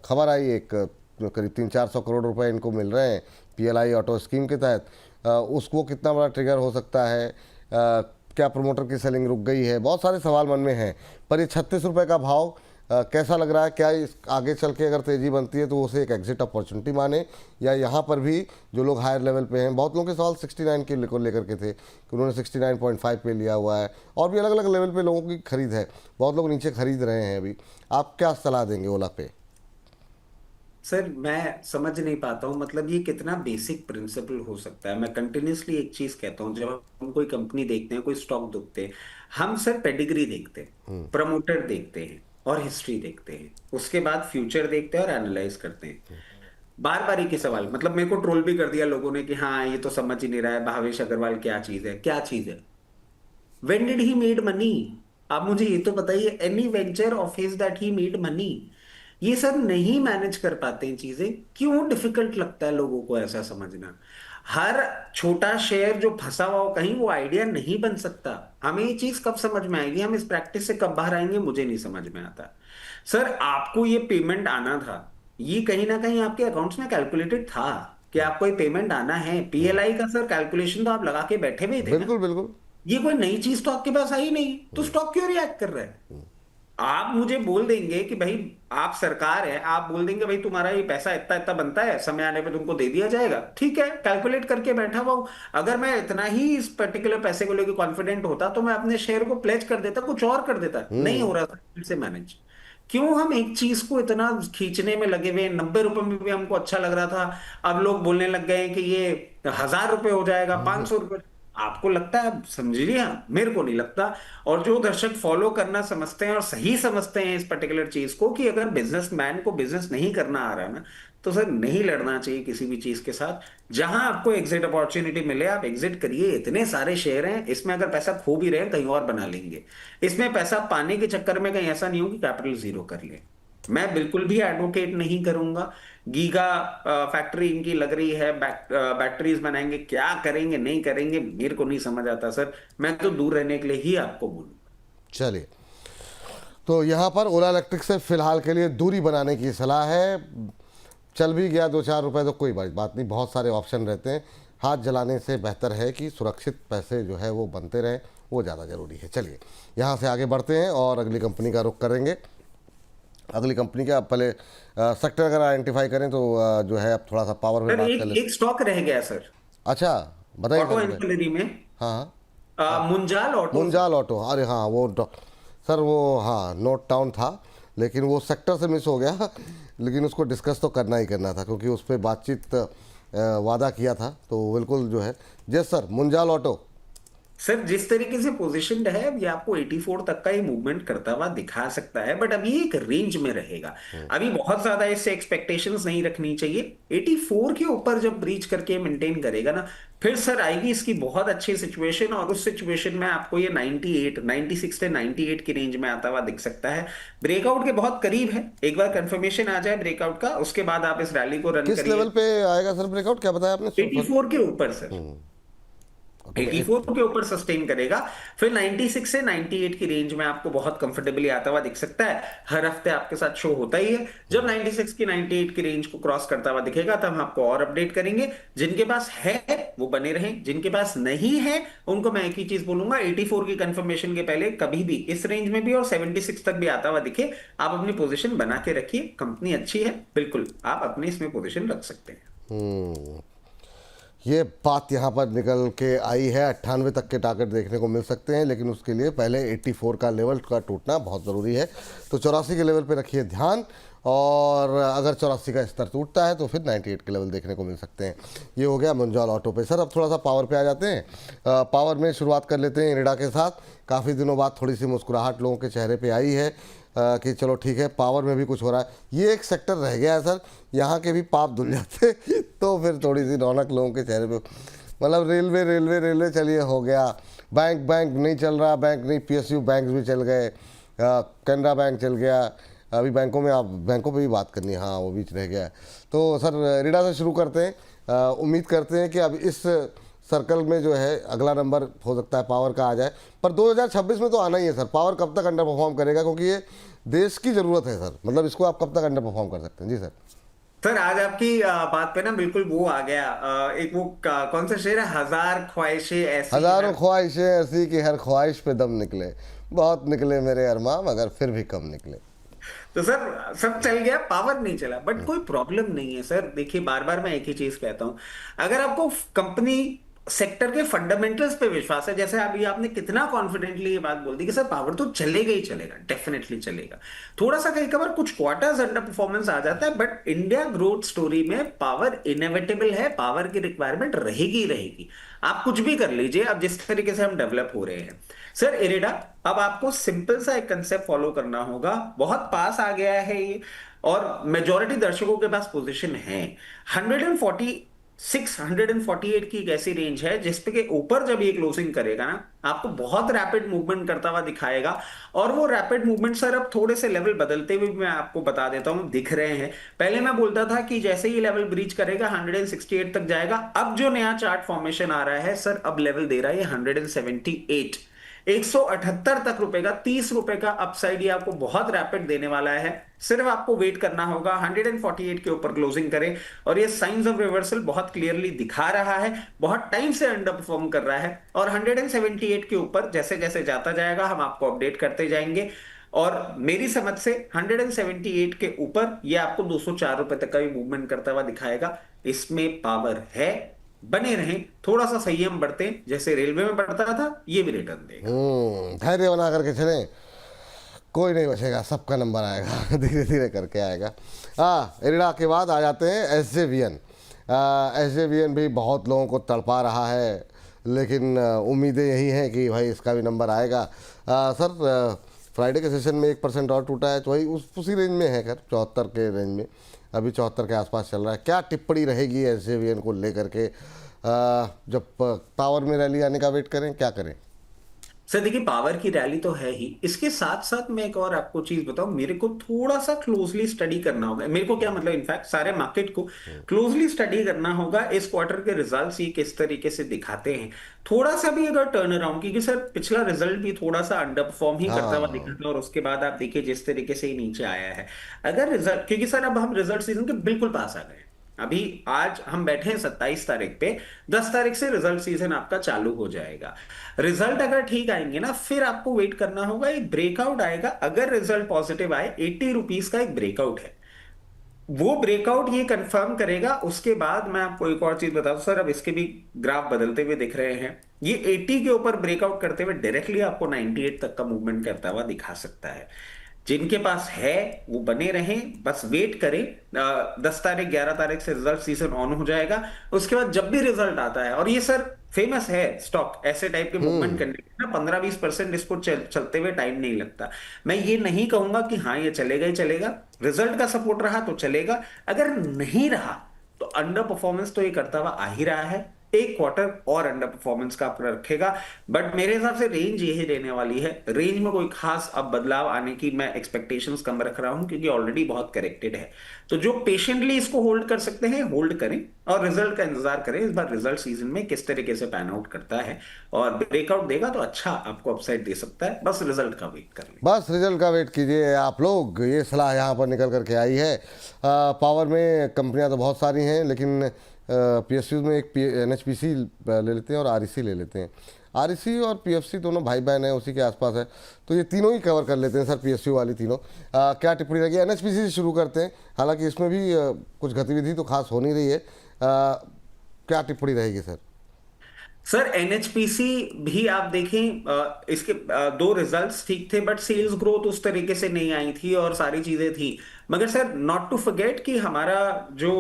Speaker 1: खबर आई, एक करीब 300-400 करोड़ रुपए इनको मिल रहे हैं PLI ऑटो स्कीम के तहत, उसको कितना बड़ा ट्रिगर हो सकता है? क्या प्रमोटर की सेलिंग रुक गई है? बहुत सारे सवाल मन में हैं। पर ये 36 रुपये का भाव कैसा लग रहा है? क्या इस आगे चल के अगर तेज़ी बनती है तो उसे एक एग्जिट अपॉर्चुनिटी माने, या यहाँ पर भी जो लोग हायर लेवल पे हैं, बहुत लोगों के सवाल 69 के लेकर के थे कि उन्होंने 69.5 पे लिया हुआ है, और भी अलग अलग लेवल पे लोगों की खरीद है, बहुत लोग नीचे खरीद रहे हैं अभी। आप क्या सलाह देंगे ओला पे?
Speaker 2: सर मैं समझ नहीं पाता हूँ, मतलब ये कितना बेसिक प्रिंसिपल हो सकता है। मैं कंटिन्यूसली एक चीज कहता हूँ, जब हम कोई कंपनी देखते हैं, कोई स्टॉक देखते हैं, हम सर पेडिग्री देखते हैं, प्रमोटर देखते हैं और हिस्ट्री देखते हैं, उसके बाद फ्यूचर देखते हैं और एनालाइज करते हैं। बार बार एक ही सवाल, मतलब मेरे को ट्रोल भी कर दिया लोगों ने कि हाँ ये तो समझ ही नहीं रहा है भावेश अग्रवाल क्या चीज है, क्या चीज है। When did he made money? आप मुझे ये तो बताइए, any venture of his that he made money. ये सब नहीं मैनेज कर पाते हैं चीजें, क्यों डिफिकल्ट लगता है लोगों को ऐसा समझना। हर छोटा शेयर जो फंसा हुआ हो कहीं, वो आइडिया नहीं बन सकता। हमें ये चीज कब समझ में आएगी, हम इस प्रैक्टिस से कब बाहर आएंगे, मुझे नहीं समझ में आता। सर आपको ये पेमेंट आना था, ये कहीं ना कहीं आपके अकाउंट्स में कैलकुलेटेड था कि आपको ये पेमेंट आना है। PLI का सर कैलकुलेशन तो आप लगा के बैठे हुए थे ना।
Speaker 1: बिल्कुल बिल्कुल।
Speaker 2: ये कोई नई चीज तो आपके पास आई नहीं, तो स्टॉक क्यों रिएक्ट कर रहा है। आप मुझे बोल देंगे कि भाई आप सरकार है, आप बोल देंगे भाई तुम्हारा ये पैसा इतना इतना बनता है, समय आने पे तुमको दे दिया जाएगा, ठीक है, कैलकुलेट करके बैठा हुआ हूं। अगर मैं इतना ही इस पर्टिकुलर पैसे को लेकर कॉन्फिडेंट होता तो मैं अपने शेयर को प्लेज कर देता, कुछ और कर देता। नहीं हो रहा था से मैनेज। क्यों हम एक चीज को इतना खींचने में लगे हुए? 90 रुपए में भी हमको अच्छा लग रहा था, अब लोग बोलने लग गए कि ये 1000 रुपए हो जाएगा, 500 रुपए। आपको लगता है? समझ लिया, मेरे को नहीं लगता। और जो दर्शक फॉलो करना समझते हैं और सही समझते हैं इस पर्टिकुलर चीज को, कि अगर बिजनेसमैन को बिजनेस नहीं करना आ रहा ना, तो सर नहीं लड़ना चाहिए किसी भी चीज के साथ। जहां आपको एग्जिट अपॉर्चुनिटी मिले आप एग्जिट करिए। इतने सारे शेयर हैं, इसमें अगर पैसा खो भी रहे हैं कहीं और बना लेंगे। इसमें पैसा पाने के चक्कर में कहीं ऐसा नहीं हो कि कैपिटल जीरो कर ले। मैं बिल्कुल भी एडवोकेट नहीं करूंगा। गीगा फैक्ट्री इनकी लग रही है, बैटरीज बनाएंगे, क्या करेंगे नहीं करेंगे मेरे को नहीं समझ आता सर। मैं तो दूर रहने के लिए ही आपको बोलूंगा।
Speaker 1: चलिए, तो यहाँ पर ओला इलेक्ट्रिक से फिलहाल के लिए दूरी बनाने की सलाह है। चल भी गया 2-4 रुपए तो कोई बात नहीं, बहुत सारे ऑप्शन रहते हैं। हाथ जलाने से बेहतर है कि सुरक्षित पैसे जो है वो बनते रहें, वो ज़्यादा ज़रूरी है। चलिए यहाँ से आगे बढ़ते हैं और अगली कंपनी का रुख करेंगे। अगली कंपनी का पहले सेक्टर अगर आइडेंटिफाई करें तो जो है अब थोड़ा सा पावर में
Speaker 2: सर
Speaker 1: बात कर
Speaker 2: एक स्टॉक रह गया सर,
Speaker 1: अच्छा बताइए
Speaker 2: ऑटो
Speaker 1: सर, बताइए।
Speaker 2: एंसिलरी में।
Speaker 1: हाँ
Speaker 2: मुंजाल ऑटो।
Speaker 1: मुंजाल ऑटो, अरे हाँ वो सर वो हाँ नोट डाउन था, लेकिन वो सेक्टर से मिस हो गया। लेकिन उसको डिस्कस तो करना ही करना था, क्योंकि उस पर बातचीत वादा किया था, तो बिल्कुल जो है। जय सर, मुंजाल ऑटो।
Speaker 2: सर जिस तरीके से पोजीशनड है, ये आपको 84 तक का ही मूवमेंट करता हुआ दिखा सकता है, बट अभी एक रेंज में रहेगा। अभी बहुत ज्यादा इससे एक्सपेक्टेशंस नहीं रखनी चाहिए। 84 के ऊपर जब ब्रीच करके मेंटेन करेगा ना, फिर सर आएगी इसकी बहुत अच्छी सिचुएशन, और उस सिचुएशन में आपको ये 98, 96 से 98 की रेंज में आता हुआ दिख सकता है। ब्रेकआउट के बहुत करीब है, एक बार कंफर्मेशन आ जाए ब्रेकआउट का, उसके बाद आप इस रैली को रन
Speaker 1: किस
Speaker 2: करिए।
Speaker 1: लेवल पे आएगा सर ब्रेकआउट, क्या बताया आपने?
Speaker 2: 84 के ऊपर सर, 84 के ऊपर सस्टेन करेगा, फिर 96 से 98 की रेंज में आपको बहुत कंफर्टेबली आता हुआ दिख सकता है। हर हफ्ते आपके साथ शो होता ही है। जब 96 की 98 की रेंज को क्रॉस करता हुआ दिखेगा तब हम आपको और अपडेट करेंगे। जिनके पास है वो बने रहें, जिनके पास नहीं है उनको मैं एक ही चीज बोलूंगा, 84 की कंफर्मेशन के पहले कभी भी इस रेंज में भी और 76 तक भी आता हुआ दिखे, आप अपनी पोजिशन बना के रखिए। कंपनी अच्छी है, बिल्कुल आप अपनी इसमें पोजिशन रख सकते हैं।
Speaker 1: ये बात यहाँ पर निकल के आई है। 98 तक के टारगेट देखने को मिल सकते हैं, लेकिन उसके लिए पहले 84 का लेवल का टूटना बहुत ज़रूरी है। तो 84 के लेवल पे रखिए ध्यान, और अगर 84 का स्तर टूटता है तो फिर 98 के लेवल देखने को मिल सकते हैं। ये हो गया मुंजाल ऑटो पे। सर अब थोड़ा सा पावर पे आ जाते हैं। पावर में शुरुआत कर लेते हैं इरेडा के साथ। काफ़ी दिनों बाद थोड़ी सी मुस्कुराहट लोगों के चेहरे पे आई है कि चलो ठीक है, पावर में भी कुछ हो रहा है। ये एक सेक्टर रह गया है सर, यहाँ के भी पाप धुल जाते तो फिर थोड़ी सी रौनक लोगों के चेहरे पे। मतलब रेलवे चलिए हो गया, बैंक नहीं चल रहा, बैंक नहीं, PSU बैंक भी चल गए, कैनरा बैंक चल गया। अभी बैंकों में आप बैंकों पे भी बात करनी है, हाँ वो बीच रह गया है। तो सर इरेडा से शुरू करते हैं। उम्मीद करते हैं कि अब इस सर्कल में जो है अगला नंबर हो सकता है पावर का आ जाए, पर 2026 में तो आना ही है सर। पावर कब तक अंडर परफॉर्म करेगा, क्योंकि ये देश की ज़रूरत है सर। मतलब इसको आप कब तक अंडर परफॉर्म कर सकते हैं? जी सर।
Speaker 2: सर आज आपकी बात पे ना बिल्कुल वो आ गया, एक वो कौन सा शेर है, हजार ख्वाहिशें ऐसी
Speaker 1: हज़ारों ख्वाहिशें ऐसी कि हर ख्वाहिश पे दम निकले, बहुत निकले मेरे अरमां मगर फिर भी कम निकले।
Speaker 2: तो सर सब चल गया, पावर नहीं चला, बट कोई प्रॉब्लम नहीं है सर। देखिए बार बार मैं एक ही चीज कहता हूं, अगर आपको कंपनी सेक्टर के फंडामेंटल्स पे विश्वास है, जैसे अभी आपने कितना कॉन्फिडेंटली ये बात बोल दी कि सर पावर तो चलेगा ही चलेगा, डेफिनेटली चलेगा। थोड़ा सा कई कबार कुछ क्वार्टर्स अंडर परफॉर्मेंस आ जाता है, बट इंडिया ग्रोथ स्टोरी में पावर इनएविटेबल है, पावर की रिक्वायरमेंट रहेगी ही रहेगी। आप कुछ भी कर लीजिए, अब जिस तरीके से हम डेवलप हो रहे हैं सर इरेडा, अब आपको सिंपल सा एक कंसेप्ट फॉलो करना होगा। बहुत पास आ गया है ये, और मेजॉरिटी दर्शकों के पास पोजीशन है। 148 की एक ऐसी रेंज है जिसपे के ऊपर जब ये क्लोजिंग करेगा ना, आपको बहुत रैपिड मूवमेंट करता हुआ दिखाएगा। और वो रैपिड मूवमेंट सर अब थोड़े से लेवल बदलते हुए मैं आपको बता देता हूं, दिख रहे हैं। पहले मैं बोलता था कि जैसे ही लेवल ब्रीच करेगा 168 तक जाएगा। अब जो नया चार्ट फॉर्मेशन आ रहा है सर, अब लेवल दे रहा है 178, 178 तक रुपए का, 30 रुपए का अपसाइड ये आपको बहुत रैपिड देने वाला है। सिर्फ आपको वेट करना होगा 148 के ऊपर क्लोजिंग करें, और ये साइंस ऑफ रिवर्सल बहुत क्लियरली दिखा रहा है। बहुत टाइम से अंडर परफॉर्म कर रहा है, और 178 के ऊपर जैसे जैसे जाता जाएगा हम आपको अपडेट करते जाएंगे। और मेरी समझ से 178 के ऊपर ये आपको 204 रुपए तक का भी मूवमेंट करता हुआ दिखाएगा। इसमें पावर है, बने रहें, थोड़ा सा संयम बढ़ते, जैसे रेलवे में बढ़ता था ये भी रिटर्न देगा।
Speaker 1: धैर्य बना करके चले, कोई नहीं बचेगा, सबका नंबर आएगा धीरे धीरे करके आएगा। हाँ, इरेडा के बाद आ जाते हैं SJVN। SJVN भी बहुत लोगों को तड़पा रहा है, लेकिन उम्मीदें यही हैं कि भाई इसका भी नंबर आएगा। सर फ्राइडे के सेशन में 1% और टूटा है, तो वही उसी रेंज में है, खैर 74 के रेंज में, अभी 74 के आसपास चल रहा है। क्या टिप्पणी रहेगी SJVN को लेकर के? जब पावर में रैली आने का वेट करें, क्या करें?
Speaker 2: सर देखिए पावर की रैली तो है ही, इसके साथ साथ मैं एक और आपको चीज बताऊं, मेरे को थोड़ा सा क्लोजली स्टडी करना होगा। मेरे को क्या मतलब, इनफैक्ट सारे मार्केट को क्लोजली स्टडी करना होगा। इस क्वार्टर के रिजल्ट्स ये किस तरीके से दिखाते हैं, थोड़ा सा भी अगर टर्न अराउंड, क्योंकि सर पिछला रिजल्ट भी थोड़ा सा अंडर परफॉर्म ही करता हुआ दिखा था, और उसके बाद आप देखिए जिस तरीके से ही नीचे आया है। अगर रिजल्ट, क्योंकि सर अब हम रिजल्ट सीजन के बिल्कुल पास आ गए, अभी आज हम बैठे हैं 27 तारीख पे, 10 तारीख से रिजल्ट सीजन आपका चालू हो जाएगा। रिजल्ट अगर ठीक आएंगे ना, फिर आपको वेट करना होगा, एक ब्रेकआउट आएगा। अगर रिजल्ट पॉजिटिव आए, 80 रुपीज का एक ब्रेकआउट है, वो ब्रेकआउट ये कंफर्म करेगा। उसके बाद मैं आपको एक और चीज बताऊं सर, अब इसके भी ग्राफ बदलते हुए दिख रहे हैं। ये 80 के ऊपर ब्रेकआउट करते हुए डायरेक्टली आपको 98 तक का मूवमेंट करता हुआ दिखा सकता है। जिनके पास है वो बने रहें, बस वेट करें। 10 तारीख 11 तारीख से रिजल्ट सीजन ऑन हो जाएगा। उसके बाद जब भी रिजल्ट आता है, और ये सर फेमस है स्टॉक ऐसे टाइप के मूवमेंट करने के ना, 15-20% इसको चलते हुए टाइम नहीं लगता। मैं ये नहीं कहूंगा कि हाँ ये चलेगा ही चलेगा, रिजल्ट का सपोर्ट रहा तो चलेगा, अगर नहीं रहा तो अंडर परफॉर्मेंस तो ये करता हुआ आ ही रहा है। एक क्वार्टर और अंडर परफॉर्मेंस का अपना रखेगा, बट मेरे हिसाब से रेंज यही रहने वाली है। रेंज में कोई खास अब बदलाव आने की मैं एक्सपेक्टेशंस कम रख रहा हूं, क्योंकि ऑलरेडी बहुत करेक्टेड है। तो जो पेशेंटली इसको होल्ड कर सकते हैं होल्ड करें, और रिजल्ट का इंतजार करें इस बार रिजल्ट सीजन में किस तरीके से पैन आउट करता है। और ब्रेकआउट देगा तो अच्छा आपको अपसाइड दे सकता है, बस रिजल्ट का वेट कर लें।
Speaker 1: बस रिजल्ट का वेट कीजिए आप लोग, ये सलाह यहाँ पर निकल करके आई है। पावर में कंपनियां तो बहुत सारी हैं, लेकिन PSU में एक NHPC ले लेते हैं और REC ले लेते हैं। REC और PFC दोनों भाई बहन हैं, उसी के आसपास है, तो ये तीनों ही कवर कर लेते हैं सर, PSU वाली तीनों। क्या टिप्पणी लगी? NHPC से शुरू करते हैं, हालांकि इसमें भी कुछ गतिविधि तो खास हो नहीं रही है। क्या टिप्पणी रहेगी सर?
Speaker 2: सर एनएचपीसी भी आप देखें, इसके दो रिजल्ट्स ठीक थे, बट सेल्स ग्रोथ उस तरीके से नहीं आई थी और सारी चीजें थी। मगर सर नॉट टू फॉरगेट कि हमारा जो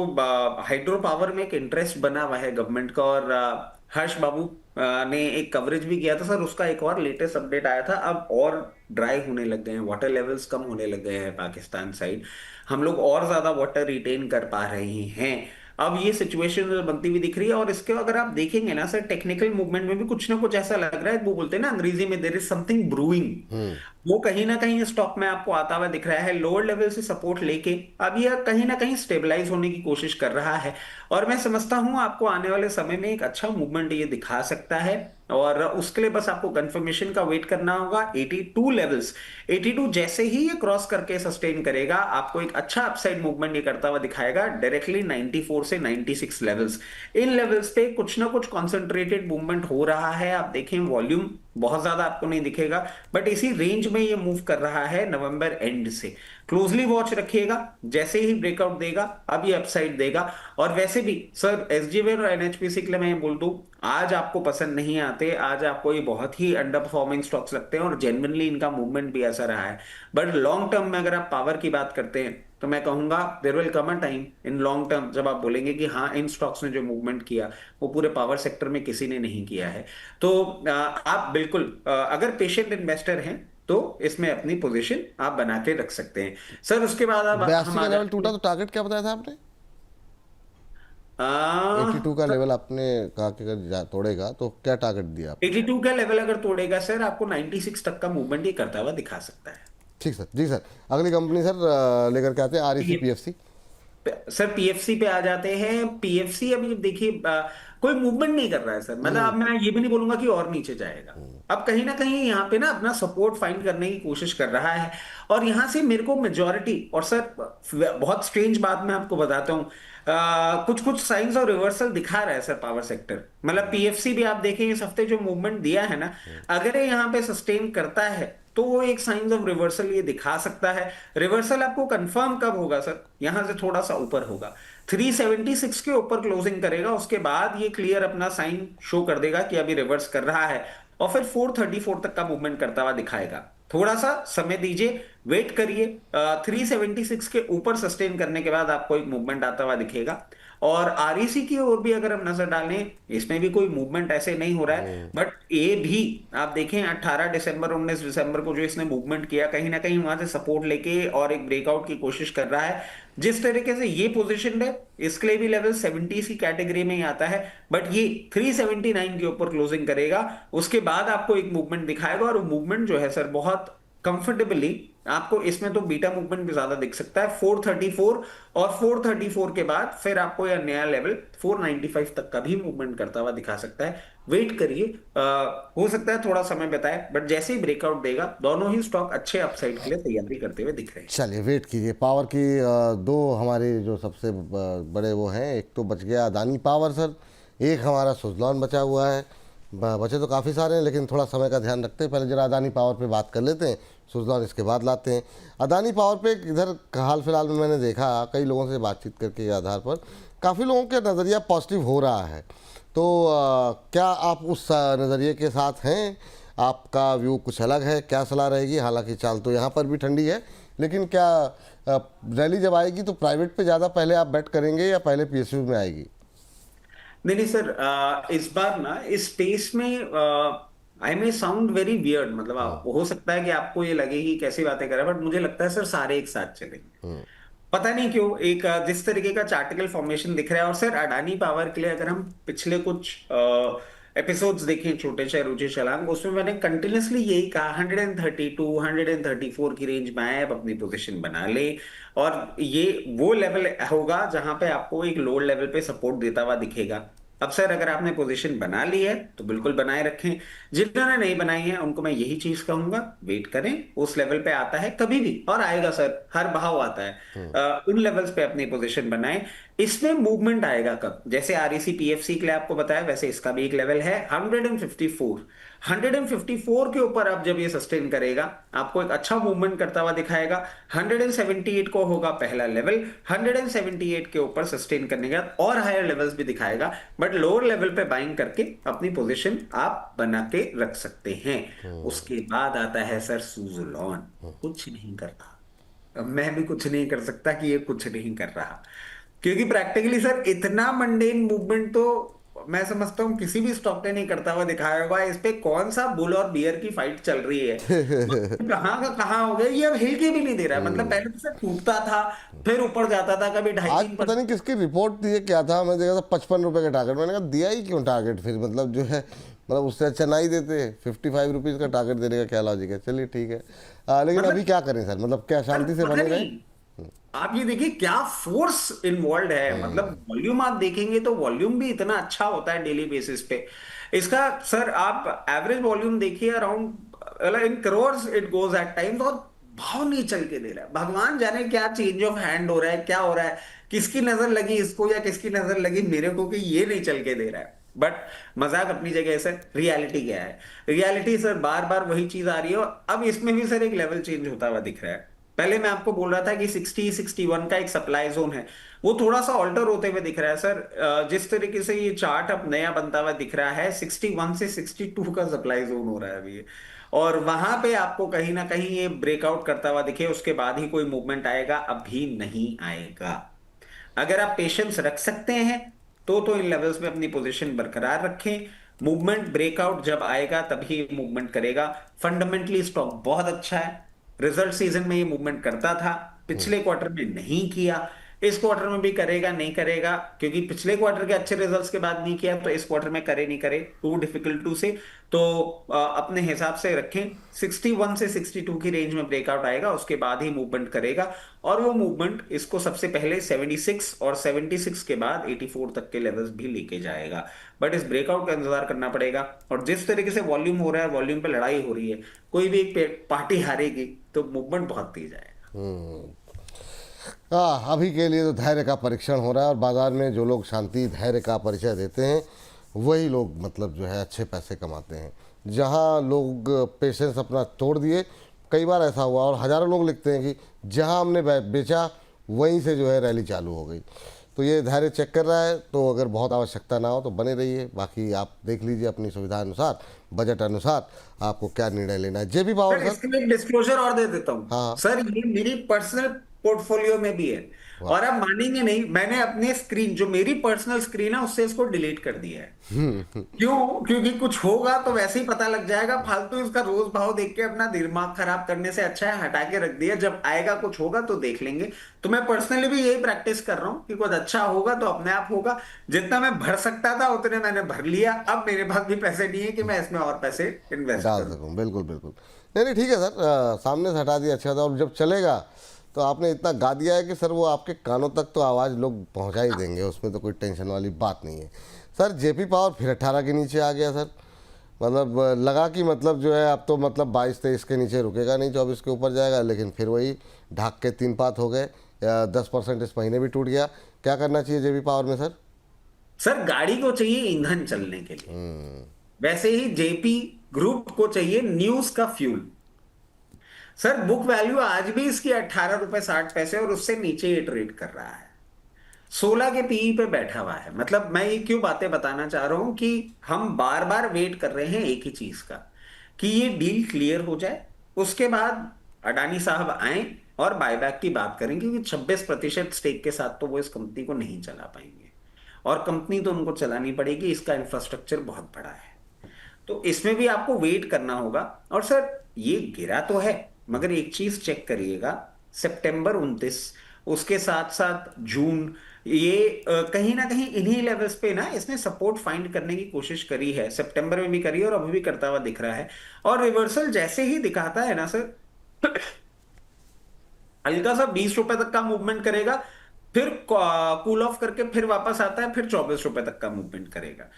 Speaker 2: हाइड्रो पावर में एक इंटरेस्ट बना हुआ है गवर्नमेंट का, और हर्ष बाबू ने एक कवरेज भी किया था सर, उसका एक और लेटेस्ट अपडेट आया था। अब और ड्राई होने लग गए हैं, वाटर लेवल्स कम होने लग गए हैं पाकिस्तान साइड, हम लोग और ज्यादा वाटर रिटेन कर पा रहे हैं। अब ये सिचुएशन बनती हुई दिख रही है, और इसके अगर आप देखेंगे ना सर, टेक्निकल मूवमेंट में भी कुछ ना कुछ ऐसा लग रहा है, वो बोलते हैं ना अंग्रेजी में, देयर इज समथिंग ब्रूइंग। वो कहीं ना कहीं स्टॉक में आपको आता हुआ दिख रहा है, लोअर लेवल से सपोर्ट लेके अब ये कहीं ना कहीं स्टेबलाइज होने की कोशिश कर रहा है। और मैं समझता हूं आपको आने वाले समय में एक अच्छा मूवमेंट ये दिखा सकता है, और उसके लिए बस आपको कंफर्मेशन का वेट करना होगा। 82 लेवल्स, 82 जैसे ही ये क्रॉस करके सस्टेन करेगा, आपको एक अच्छा अपसाइड मूवमेंट ये करता हुआ दिखाएगा डायरेक्टली 94 से 96 लेवल्स। इन लेवल्स पे कुछ ना कुछ कॉन्सेंट्रेटेड मूवमेंट हो रहा है। आप देखें वॉल्यूम बहुत ज्यादा आपको नहीं दिखेगा, बट इसी रेंज में ये मूव कर रहा है नवंबर एंड से। क्लोजली वॉच रखिएगा, जैसे ही ब्रेकआउट देगा अब ये अपसाइड देगा। और वैसे भी सर एसजीवेल और एनएचपीसी के लिए मैं बोल दूं, आज आपको पसंद नहीं आते, आज आपको ये बहुत ही अंडर परफॉर्मिंग स्टॉक्स लगते हैं, और जेन्युइनली इनका मूवमेंट भी ऐसा रहा है। बट लॉन्ग टर्म में अगर आप पावर की बात करते हैं, तो मैं कहूंगा there will come a time in long term जब आप बोलेंगे कि हाँ, इन स्टॉक्स ने जो मूवमेंट किया वो पूरे पावर सेक्टर में किसी ने नहीं किया है। तो आप बिल्कुल अगर पेशेंट इन्वेस्टर हैं तो इसमें अपनी पोजीशन आप बना के रख सकते हैं। सर उसके बाद अब
Speaker 1: 82
Speaker 2: हम
Speaker 1: का
Speaker 2: आ
Speaker 1: लेवल
Speaker 2: जाते
Speaker 1: टूटा
Speaker 2: हैं
Speaker 1: तो टारगेट क्या बताया था आपने?
Speaker 2: आ,
Speaker 1: 82 का लेवल आपने कहा कि अगर तोड़ेगा तो क्या टारगेट दिया आपने?
Speaker 2: 82 का लेवल अगर तोड़ेगा सर, आपको 96 तक का मूवमेंट ये करता हुआ दिखा सकता है।
Speaker 1: ठीक सर, जी सर। अगली कंपनी सर लेकर के आते हैं, आरईसी पीएफसी।
Speaker 2: सर पीएफसी पे आ जाते हैं। पीएफसी अभी जब देखिए कोई मूवमेंट नहीं कर रहा है सर, मतलब अब मैं ये भी नहीं बोलूंगा कि और नीचे जाएगा। अब कहीं ना कहीं यहाँ पे ना अपना सपोर्ट फाइंड करने की कोशिश कर रहा है, और यहाँ से मेरे को मेजॉरिटी, और सर बहुत स्ट्रेंज बात मैं आपको बताता हूँ, कुछ कुछ साइंस और रिवर्सल दिखा रहा है सर पावर सेक्टर। मतलब पीएफसी भी आप देखें इस हफ्ते जो मूवमेंट दिया है ना, अगर ये यहाँ पे सस्टेन करता है तो वो एक साइंस ऑफ रिवर्सल ये दिखा सकता है। रिवर्सल आपको कंफर्म कब होगा सर? यहां से थोड़ा सा ऊपर होगा, 376 के ऊपर क्लोजिंग करेगा, उसके बाद ये क्लियर अपना साइन शो कर देगा कि अभी रिवर्स कर रहा है, और फिर 434 तक का मूवमेंट करता हुआ दिखाएगा। थोड़ा सा समय दीजिए, वेट करिए, 376 के ऊपर सस्टेन करने के बाद आपको एक मूवमेंट आता हुआ दिखेगा। और आरईसी की ओर भी अगर हम नजर डालें, इसमें भी कोई मूवमेंट ऐसे नहीं हो रहा है, बट ये भी आप देखें 18 दिसंबर 19 दिसंबर को जो इसने मूवमेंट किया, कहीं ना कहीं वहां से सपोर्ट लेके और एक ब्रेकआउट की कोशिश कर रहा है। जिस तरीके से ये पोजीशन है, इसके लिए भी लेवल 70 की कैटेगरी में ही आता है, बट ये 379 के ऊपर क्लोजिंग करेगा, उसके बाद आपको एक मूवमेंट दिखाएगा, और वो मूवमेंट जो है सर बहुत कंफर्टेबली आपको इसमें तो बीटा मूवमेंट भी ज्यादा दिख सकता है 434, और 434 के बाद फिर आपको यह नया लेवल 495 तक का भी मूवमेंट करता हुआ दिखा सकता है। वेट करिए, हो सकता है थोड़ा समय बताए, बट जैसे ही ब्रेकआउट देगा दोनों ही स्टॉक अच्छे अपसाइड के लिए तैयारी करते हुए दिख रहे हैं।
Speaker 1: चलिए वेट कीजिए। पावर की दो हमारे जो सबसे बड़े वो हैं, एक तो बच गया अदानी पावर सर, एक हमारा सुजलॉन बचा हुआ है। बचे तो काफ़ी सारे हैं, लेकिन थोड़ा समय का ध्यान रखते हैं। पहले जरा अदानी पावर पे बात कर लेते हैं, सुजलॉन इसके बाद लाते हैं। अदानी पावर पे इधर हाल फिलहाल में मैंने देखा, कई लोगों से बातचीत करके आधार पर काफ़ी लोगों का नज़रिया पॉजिटिव हो रहा है। तो क्या आप उस नज़रिए के साथ हैं? आपका व्यू कुछ अलग है? क्या सलाह रहेगी? हालांकि चाल तो यहाँ पर भी ठंडी है, लेकिन क्या रैली जब आएगी तो प्राइवेट पे ज़्यादा पहले आप बेट करेंगे या पहले पीएसयू में आएगी?
Speaker 2: नहीं नहीं सर, इस बार ना इस स्पेस में आई मे साउंड वेरी वियर्ड, मतलब हो सकता है कि आपको ये लगे कि कैसी बातें कर रहे हैं, बट मुझे लगता है सर सारे एक साथ चलेंगे। पता नहीं क्यों एक जिस तरीके का चार्टिकल फॉर्मेशन दिख रहा है, और सर अडानी पावर के लिए अगर हम पिछले कुछ एपिसोड्स देखें छोटे चाहे रुचि छलांग, उसमें मैंने कंटिन्यूसली यही कहा 132 134 की रेंज में आए, अब अपनी पोजीशन बना ले, और ये वो लेवल होगा जहां पे आपको एक लोअर लेवल पे सपोर्ट देता हुआ दिखेगा। अब सर अगर आपने पोजीशन बना ली है तो बिल्कुल बनाए रखें, जिन्होंने नहीं बनाई है उनको मैं यही चीज कहूंगा, वेट करें, उस लेवल पे आता है कभी भी, और आएगा सर, हर भाव आता है। उन लेवल्स पे अपनी पोजीशन बनाएं। इसमें मूवमेंट आएगा कब? जैसे आरईसी पीएफसी के लिए आपको बताया, वैसे इसका भी एक लेवल है 154। 154 के ऊपर अब जब ये सस्टेन करेगा, आपको एक अच्छा मूवमेंट करता हुआ दिखाएगा। 178 को होगा पहला लेवल, 178 के ऊपर सस्टेन करने के बाद और हायर लेवल्स भी दिखाएगा, बट लोअर लेवल पे बाइंग करके अपनी पोजीशन आप बना के रख सकते हैं। उसके बाद आता है सर सुज़लोन, कुछ नहीं कर रहा। अब मैं भी कुछ नहीं कर सकता कि ये कुछ नहीं कर रहा, क्योंकि प्रैक्टिकली सर इतना मंडेन मूवमेंट तो मैं समझता हूँ किसी भी स्टॉक ने नहीं करता हुआ दिखाया होगा। इस पे कौन सा बुल और बियर की फाइट चल रही है, कहाँ का कहाँ हो गया, ये अब हिल के भी नहीं दे रहा है। मतलब पहले तो सर टूटता था, फिर ऊपर जाता था, कभी ढाई
Speaker 1: आज
Speaker 2: तीन
Speaker 1: पता नहीं किसकी रिपोर्ट दी है, क्या था, मैं देखा था 55 रुपए का टारगेट। मैंने कहा दिया ही क्यों टारगेट फिर, मतलब जो है, मतलब उससे अच्छा ना ही देते। 55 रुपीज़ का टारगेट देने का क्या लॉजिक है। चलिए ठीक है। लेकिन
Speaker 2: मतलब
Speaker 1: अभी क्या करें सर, मतलब क्या
Speaker 2: सर
Speaker 1: शांति से
Speaker 2: पता
Speaker 1: बने रहें?
Speaker 2: नहीं, आप ये देखिए क्या फोर्स इन्वॉल्व है। मतलब वॉल्यूम आप देखेंगे तो वॉल्यूम भी इतना अच्छा होता है डेली बेसिस पे इसका। सर आप एवरेज वॉल्यूम देखिए around in crores it goes eight times, और भाव नहीं चल के दे रहा है। भगवान जाने क्या चेंज ऑफ हैंड हो रहा है, क्या हो रहा है, किसकी नजर लगी इसको या किसकी नजर लगी मेरे को कि ये नहीं चल के दे रहा है। बट मजाक अपनी जगह है सर, रियलिटी क्या है? रियलिटी सर बार बार वही चीज आ रही है, और अब इसमें भी सर एक लेवल चेंज होता हुआ दिख रहा है। पहले मैं आपको बोल रहा था कि 60-61 का एक सप्लाई जोन है, वो थोड़ा सा ऑल्टर होते हुए दिख रहा है सर। जिस तरीके से ये चार्ट अब नया बनता हुआ दिख रहा है, 61 से 62 का सप्लाई जोन हो रहा है अभी ये। और वहां पे आपको कहीं ना कहीं ये ब्रेकआउट करता हुआ दिखे, उसके बाद ही कोई मूवमेंट आएगा, अभी नहीं आएगा। अगर आप पेशेंस रख सकते हैं तो इन लेवल्स में अपनी पोजीशन बरकरार रखें। मूवमेंट ब्रेकआउट जब आएगा तभी मूवमेंट करेगा। फंडामेंटली स्टॉक बहुत अच्छा है। रिजल्ट सीजन में ये मूवमेंट करता था, पिछले क्वार्टर में नहीं किया, इस क्वार्टर में भी करेगा नहीं करेगा, क्योंकि पिछले क्वार्टर के अच्छे रिजल्ट्स के बाद नहीं किया, तो इस क्वार्टर में करे नहीं करे टू डिफिकल्ट टू से। तो अपने हिसाब से रखें, 61 से 62 की रेंज में ब्रेकआउट आएगा, उसके बाद ही मूवमेंट करेगा। और वो मूवमेंट इसको सबसे पहले 76 और 76 के बाद 84 तक के लेवल्स भी लेके जाएगा। बट इस ब्रेकआउट का इंतजार करना पड़ेगा। और जिस तरीके से वॉल्यूम हो रहा है, वॉल्यूम पे लड़ाई हो रही है, कोई भी एक पार्टी हारेगी तो मूवमेंट बहुत तेज आएगा।
Speaker 1: अभी के लिए तो धैर्य का परीक्षण हो रहा है, और बाजार में जो लोग शांति धैर्य का परिचय देते हैं वही लोग मतलब जो है अच्छे पैसे कमाते हैं। जहाँ लोग पेशेंस अपना तोड़ दिए, कई बार ऐसा हुआ, और हज़ारों लोग लिखते हैं कि जहाँ हमने बेचा वहीं से जो है रैली चालू हो गई। तो ये धैर्य चेक कर रहा है, तो अगर बहुत आवश्यकता ना हो तो बने रहिए। बाकी आप देख लीजिए अपनी सुविधा अनुसार, बजट अनुसार आपको क्या निर्णय लेना है। जेबी पावर
Speaker 2: सर
Speaker 1: सर।
Speaker 2: इसके लिए एक डिस्क्लोजर और दे देता हूँ
Speaker 1: हाँ।
Speaker 2: सर, ये मेरी पर्सनल पोर्टफोलियो में भी है।
Speaker 1: वाह।
Speaker 2: और आप मानेंगे नहीं, मैंने अपने स्क्रीन, जो मेरी पर्सनल स्क्रीन है, उससे इसको डिलीट कर दिया है। क्यों? क्योंकि कुछ होगा तो वैसे ही पता लग जाएगा। फालतू इसका रोज भाव देख के अपना दिमाग खराब करने से अच्छा है हटा के रख दिया। जब आएगा कुछ होगा तो देख लेंगे। तो मैं पर्सनली भी यही प्रैक्टिस कर रहा हूँ कि कुछ अच्छा होगा तो अपने आप होगा। जितना मैं भर सकता था उतने मैंने भर लिया, अब मेरे पास भी पैसे नहीं है कि मैं इसमें और पैसे इन्वेस्ट
Speaker 1: डाल
Speaker 2: करूँ।
Speaker 1: सकूँ, बिल्कुल बिल्कुल। नहीं नहीं ठीक है सर, सामने से हटा दिया अच्छा था। और जब चलेगा तो आपने इतना गा दिया है कि सर वो आपके कानों तक तो आवाज़ लोग पहुंचा ही देंगे, उसमें तो कोई टेंशन वाली बात नहीं है। सर जेपी पावर फिर 18 के नीचे आ गया सर, मतलब लगा कि मतलब जो है अब तो मतलब 22-23 के नीचे रुकेगा नहीं, 24 के ऊपर जाएगा, लेकिन फिर वही ढाक के 3 पात हो गए। 10% इस महीने भी टूट गया। क्या करना चाहिए जेपी पावर में सर?
Speaker 2: सर गाड़ी को चाहिए ईंधन चलने के लिए, वैसे ही जेपी ग्रुप को चाहिए न्यूज का फ्यूल। सर बुक वैल्यू आज भी इसकी 18 रुपए 60 पैसे और उससे नीचे ये ट्रेड कर रहा है। 16 के पीई पे बैठा हुआ है। मतलब मैं ये क्यों बातें बताना चाह रहा हूं कि हम बार बार वेट कर रहे हैं एक ही चीज का, कि ये डील क्लियर हो जाए, उसके बाद अडानी साहब आए और बायबैक की बात करें, क्योंकि 26% स्टेक के साथ तो वो इस कंपनी को नहीं चला पाएंगे, और कंपनी तो उनको चलानी पड़ेगी। इसका इंफ्रास्ट्रक्चर बहुत बड़ा है, तो इसमें भी आपको वेट करना होगा। और सर ये गिरा तो है, मगर एक चीज चेक करिएगा, सितंबर 29, उसके साथ साथ जून, ये कहीं ना कहीं इन्हीं लेवल्स पे ना इसने सपोर्ट फाइंड करने की कोशिश करी है। सितंबर में भी करी है और अभी भी करता हुआ दिख रहा है। और रिवर्सल जैसे ही दिखाता है ना सर, हल्का सा 20 रुपए तक का मूवमेंट करेगा, फिर कूल ऑफ करके फिर वापस आता है, फिर 24 रुपए तक का मूवमेंट करेगा।